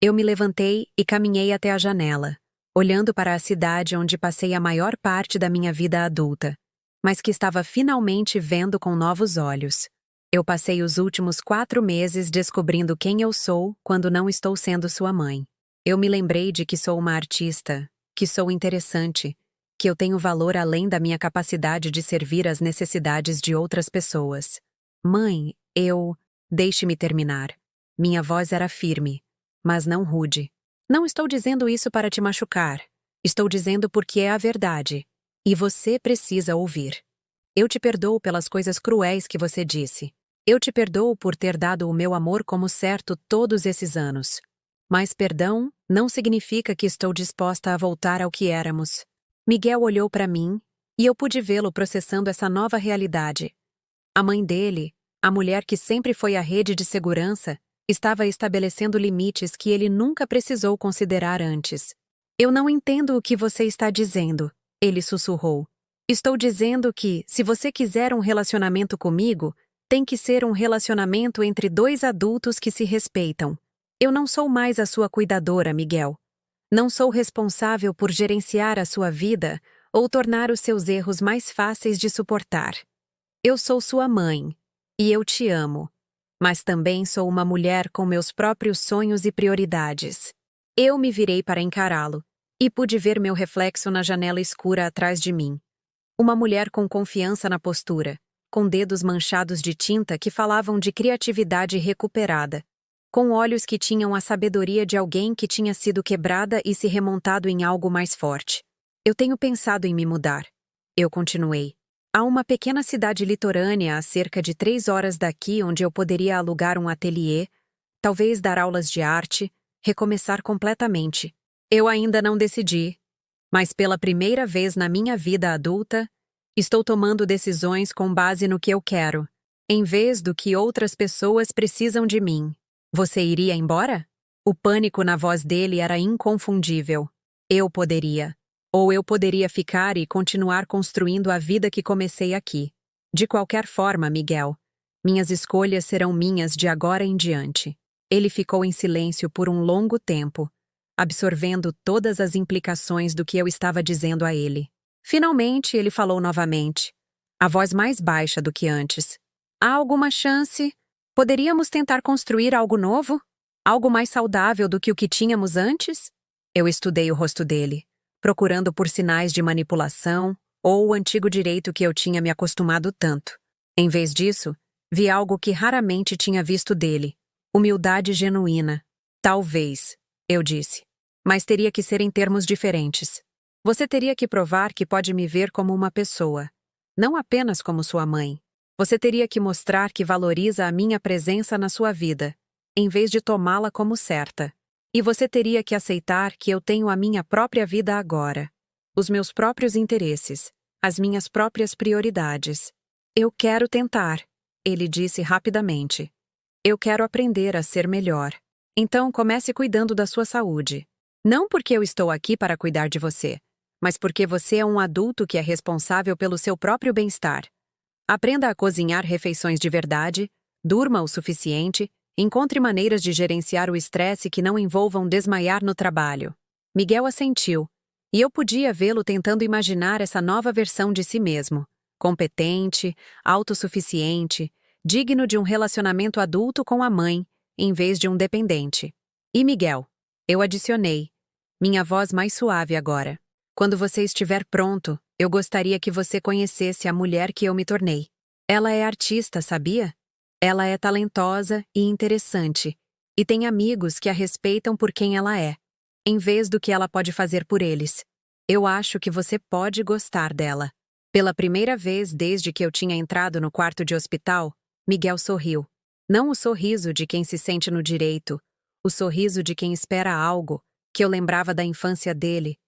Eu me levantei e caminhei até a janela, olhando para a cidade onde passei a maior parte da minha vida adulta, mas que estava finalmente vendo com novos olhos. Eu passei os últimos 4 meses descobrindo quem eu sou quando não estou sendo sua mãe. Eu me lembrei de que sou uma artista, que sou interessante, que eu tenho valor além da minha capacidade de servir às necessidades de outras pessoas. Mãe, Deixe-me terminar. Minha voz era firme, mas não rude. Não estou dizendo isso para te machucar. Estou dizendo porque é a verdade. E você precisa ouvir. Eu te perdoo pelas coisas cruéis que você disse. Eu te perdoo por ter dado o meu amor como certo todos esses anos. Mas perdão não significa que estou disposta a voltar ao que éramos. Miguel olhou para mim, e eu pude vê-lo processando essa nova realidade. A mãe dele, a mulher que sempre foi a rede de segurança, estava estabelecendo limites que ele nunca precisou considerar antes. Eu não entendo o que você está dizendo, ele sussurrou. Estou dizendo que, se você quiser um relacionamento comigo, tem que ser um relacionamento entre 2 adultos que se respeitam. Eu não sou mais a sua cuidadora, Miguel. Não sou responsável por gerenciar a sua vida ou tornar os seus erros mais fáceis de suportar. Eu sou sua mãe, e eu te amo. Mas também sou uma mulher com meus próprios sonhos e prioridades. Eu me virei para encará-lo, e pude ver meu reflexo na janela escura atrás de mim. Uma mulher com confiança na postura, com dedos manchados de tinta que falavam de criatividade recuperada, com olhos que tinham a sabedoria de alguém que tinha sido quebrada e se remontado em algo mais forte. Eu tenho pensado em me mudar. Eu continuei. Há uma pequena cidade litorânea a cerca de 3 horas daqui onde eu poderia alugar um ateliê, talvez dar aulas de arte, recomeçar completamente. Eu ainda não decidi, mas pela primeira vez na minha vida adulta, estou tomando decisões com base no que eu quero, em vez do que outras pessoas precisam de mim. Você iria embora? O pânico na voz dele era inconfundível. Eu poderia. Ou eu poderia ficar e continuar construindo a vida que comecei aqui. De qualquer forma, Miguel, minhas escolhas serão minhas de agora em diante. Ele ficou em silêncio por um longo tempo, absorvendo todas as implicações do que eu estava dizendo a ele. Finalmente, ele falou novamente, a voz mais baixa do que antes. Há alguma chance? Poderíamos tentar construir algo novo? Algo mais saudável do que o que tínhamos antes? Eu estudei o rosto dele, procurando por sinais de manipulação ou o antigo direito que eu tinha me acostumado tanto. Em vez disso, vi algo que raramente tinha visto dele, humildade genuína. Talvez, eu disse, mas teria que ser em termos diferentes. Você teria que provar que pode me ver como uma pessoa, não apenas como sua mãe. Você teria que mostrar que valoriza a minha presença na sua vida, em vez de tomá-la como certa. E você teria que aceitar que eu tenho a minha própria vida agora, os meus próprios interesses, as minhas próprias prioridades. Eu quero tentar, ele disse rapidamente. Eu quero aprender a ser melhor. Então comece cuidando da sua saúde. Não porque eu estou aqui para cuidar de você, mas porque você é um adulto que é responsável pelo seu próprio bem-estar. Aprenda a cozinhar refeições de verdade, durma o suficiente, encontre maneiras de gerenciar o estresse que não envolvam desmaiar no trabalho. Miguel assentiu, e eu podia vê-lo tentando imaginar essa nova versão de si mesmo, competente, autossuficiente, digno de um relacionamento adulto com a mãe, em vez de um dependente. E Miguel, eu adicionei, minha voz mais suave agora. Quando você estiver pronto, eu gostaria que você conhecesse a mulher que eu me tornei. Ela é artista, sabia? Ela é talentosa e interessante, e tem amigos que a respeitam por quem ela é, em vez do que ela pode fazer por eles. Eu acho que você pode gostar dela. Pela primeira vez desde que eu tinha entrado no quarto de hospital, Miguel sorriu. Não o sorriso de quem se sente no direito, o sorriso de quem espera algo que eu lembrava da infância dele,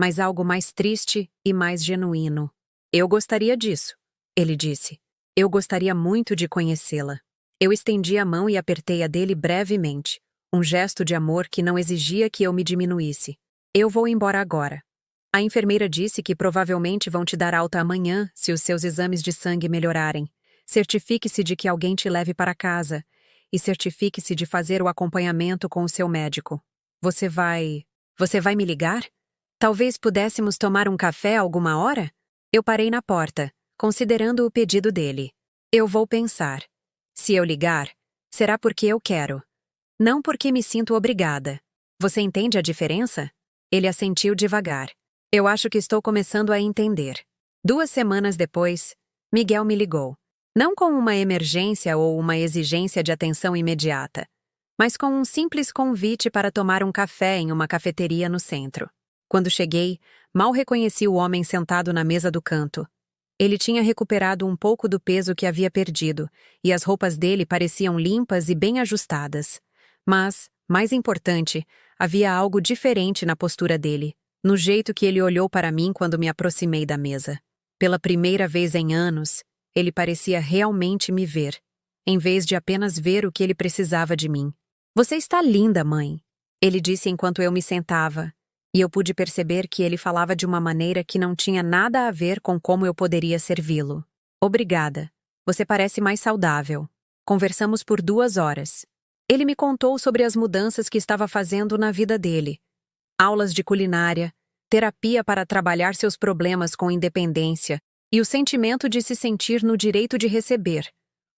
mas algo mais triste e mais genuíno. Eu gostaria disso, ele disse. Eu gostaria muito de conhecê-la. Eu estendi a mão e apertei a dele brevemente, um gesto de amor que não exigia que eu me diminuísse. Eu vou embora agora. A enfermeira disse que provavelmente vão te dar alta amanhã se os seus exames de sangue melhorarem. Certifique-se de que alguém te leve para casa e certifique-se de fazer o acompanhamento com o seu médico. Você vai me ligar? Talvez pudéssemos tomar um café alguma hora? Eu parei na porta, considerando o pedido dele. Eu vou pensar. Se eu ligar, será porque eu quero. Não porque me sinto obrigada. Você entende a diferença? Ele assentiu devagar. Eu acho que estou começando a entender. 2 semanas depois, Miguel me ligou. Não com uma emergência ou uma exigência de atenção imediata, mas com um simples convite para tomar um café em uma cafeteria no centro. Quando cheguei, mal reconheci o homem sentado na mesa do canto. Ele tinha recuperado um pouco do peso que havia perdido, e as roupas dele pareciam limpas e bem ajustadas. Mas, mais importante, havia algo diferente na postura dele, no jeito que ele olhou para mim quando me aproximei da mesa. Pela primeira vez em anos, ele parecia realmente me ver, em vez de apenas ver o que ele precisava de mim. Você está linda, mãe, ele disse enquanto eu me sentava, e eu pude perceber que ele falava de uma maneira que não tinha nada a ver com como eu poderia servi-lo. Obrigada. Você parece mais saudável. Conversamos por 2 horas. Ele me contou sobre as mudanças que estava fazendo na vida dele. Aulas de culinária, terapia para trabalhar seus problemas com independência e o sentimento de se sentir no direito de receber.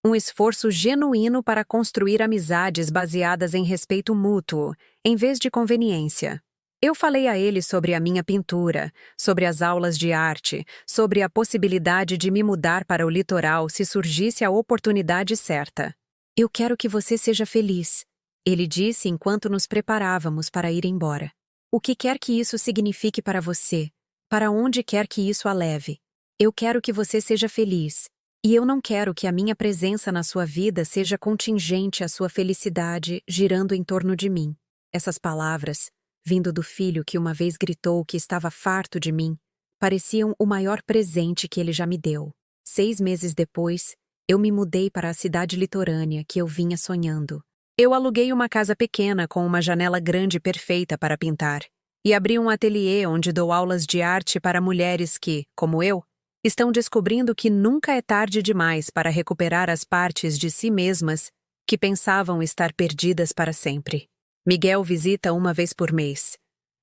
Um esforço genuíno para construir amizades baseadas em respeito mútuo, em vez de conveniência. Eu falei a ele sobre a minha pintura, sobre as aulas de arte, sobre a possibilidade de me mudar para o litoral se surgisse a oportunidade certa. Eu quero que você seja feliz, ele disse enquanto nos preparávamos para ir embora. O que quer que isso signifique para você, para onde quer que isso a leve. Eu quero que você seja feliz, e eu não quero que a minha presença na sua vida seja contingente à sua felicidade girando em torno de mim. Essas palavras, vindo do filho que uma vez gritou que estava farto de mim, pareciam o maior presente que ele já me deu. 6 meses depois, eu me mudei para a cidade litorânea que eu vinha sonhando. Eu aluguei uma casa pequena com uma janela grande perfeita para pintar, e abri um ateliê onde dou aulas de arte para mulheres que, como eu, estão descobrindo que nunca é tarde demais para recuperar as partes de si mesmas que pensavam estar perdidas para sempre. Miguel visita 1 vez por mês.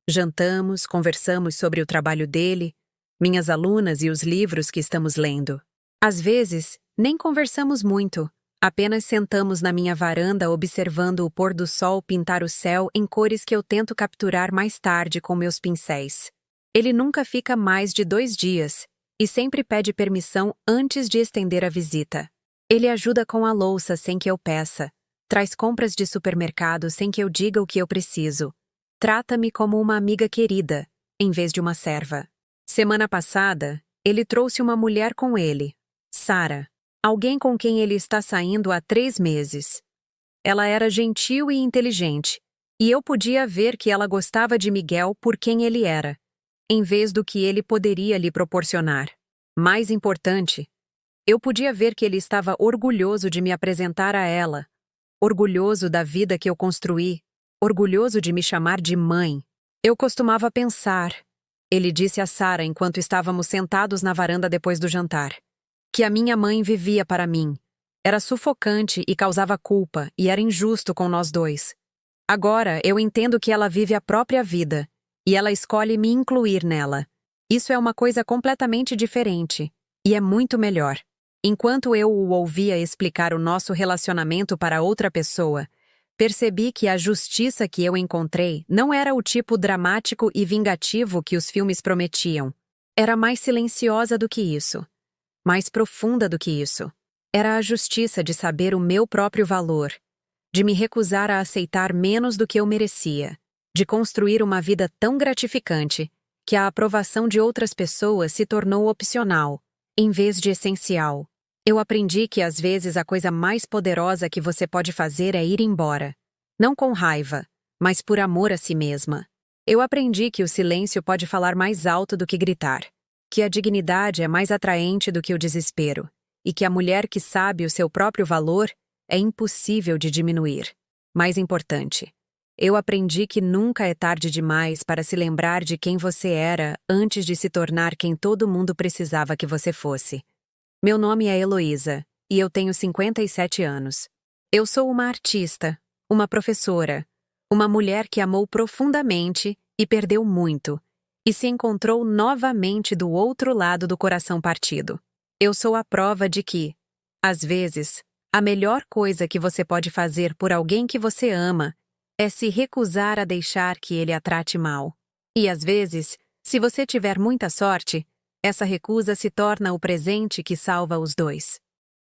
Jantamos, conversamos sobre o trabalho dele, minhas alunas e os livros que estamos lendo. Às vezes, nem conversamos muito, apenas sentamos na minha varanda observando o pôr do sol pintar o céu em cores que eu tento capturar mais tarde com meus pincéis. Ele nunca fica mais de 2 dias e sempre pede permissão antes de estender a visita. Ele ajuda com a louça sem que eu peça. Traz compras de supermercado sem que eu diga o que eu preciso. Trata-me como uma amiga querida, em vez de uma serva. Semana passada, ele trouxe uma mulher com ele, Sara, alguém com quem ele está saindo há 3 meses. Ela era gentil e inteligente, e eu podia ver que ela gostava de Miguel por quem ele era, em vez do que ele poderia lhe proporcionar. Mais importante, eu podia ver que ele estava orgulhoso de me apresentar a ela, orgulhoso da vida que eu construí, orgulhoso de me chamar de mãe. Eu costumava pensar, ele disse a Sara enquanto estávamos sentados na varanda depois do jantar, que a minha mãe vivia para mim. Era sufocante e causava culpa, e era injusto com nós dois. Agora eu entendo que ela vive a própria vida, e ela escolhe me incluir nela. Isso é uma coisa completamente diferente, e é muito melhor. Enquanto eu o ouvia explicar o nosso relacionamento para outra pessoa, percebi que a justiça que eu encontrei não era o tipo dramático e vingativo que os filmes prometiam. Era mais silenciosa do que isso. Mais profunda do que isso. Era a justiça de saber o meu próprio valor, de me recusar a aceitar menos do que eu merecia, de construir uma vida tão gratificante que a aprovação de outras pessoas se tornou opcional, em vez de essencial. Eu aprendi que às vezes a coisa mais poderosa que você pode fazer é ir embora. Não com raiva, mas por amor a si mesma. Eu aprendi que o silêncio pode falar mais alto do que gritar, que a dignidade é mais atraente do que o desespero, e que a mulher que sabe o seu próprio valor é impossível de diminuir. Mais importante, eu aprendi que nunca é tarde demais para se lembrar de quem você era antes de se tornar quem todo mundo precisava que você fosse. Meu nome é Heloísa, e eu tenho 57 anos. Eu sou uma artista, uma professora, uma mulher que amou profundamente e perdeu muito, e se encontrou novamente do outro lado do coração partido. Eu sou a prova de que, às vezes, a melhor coisa que você pode fazer por alguém que você ama é se recusar a deixar que ele a trate mal. E às vezes, se você tiver muita sorte, essa recusa se torna o presente que salva os dois.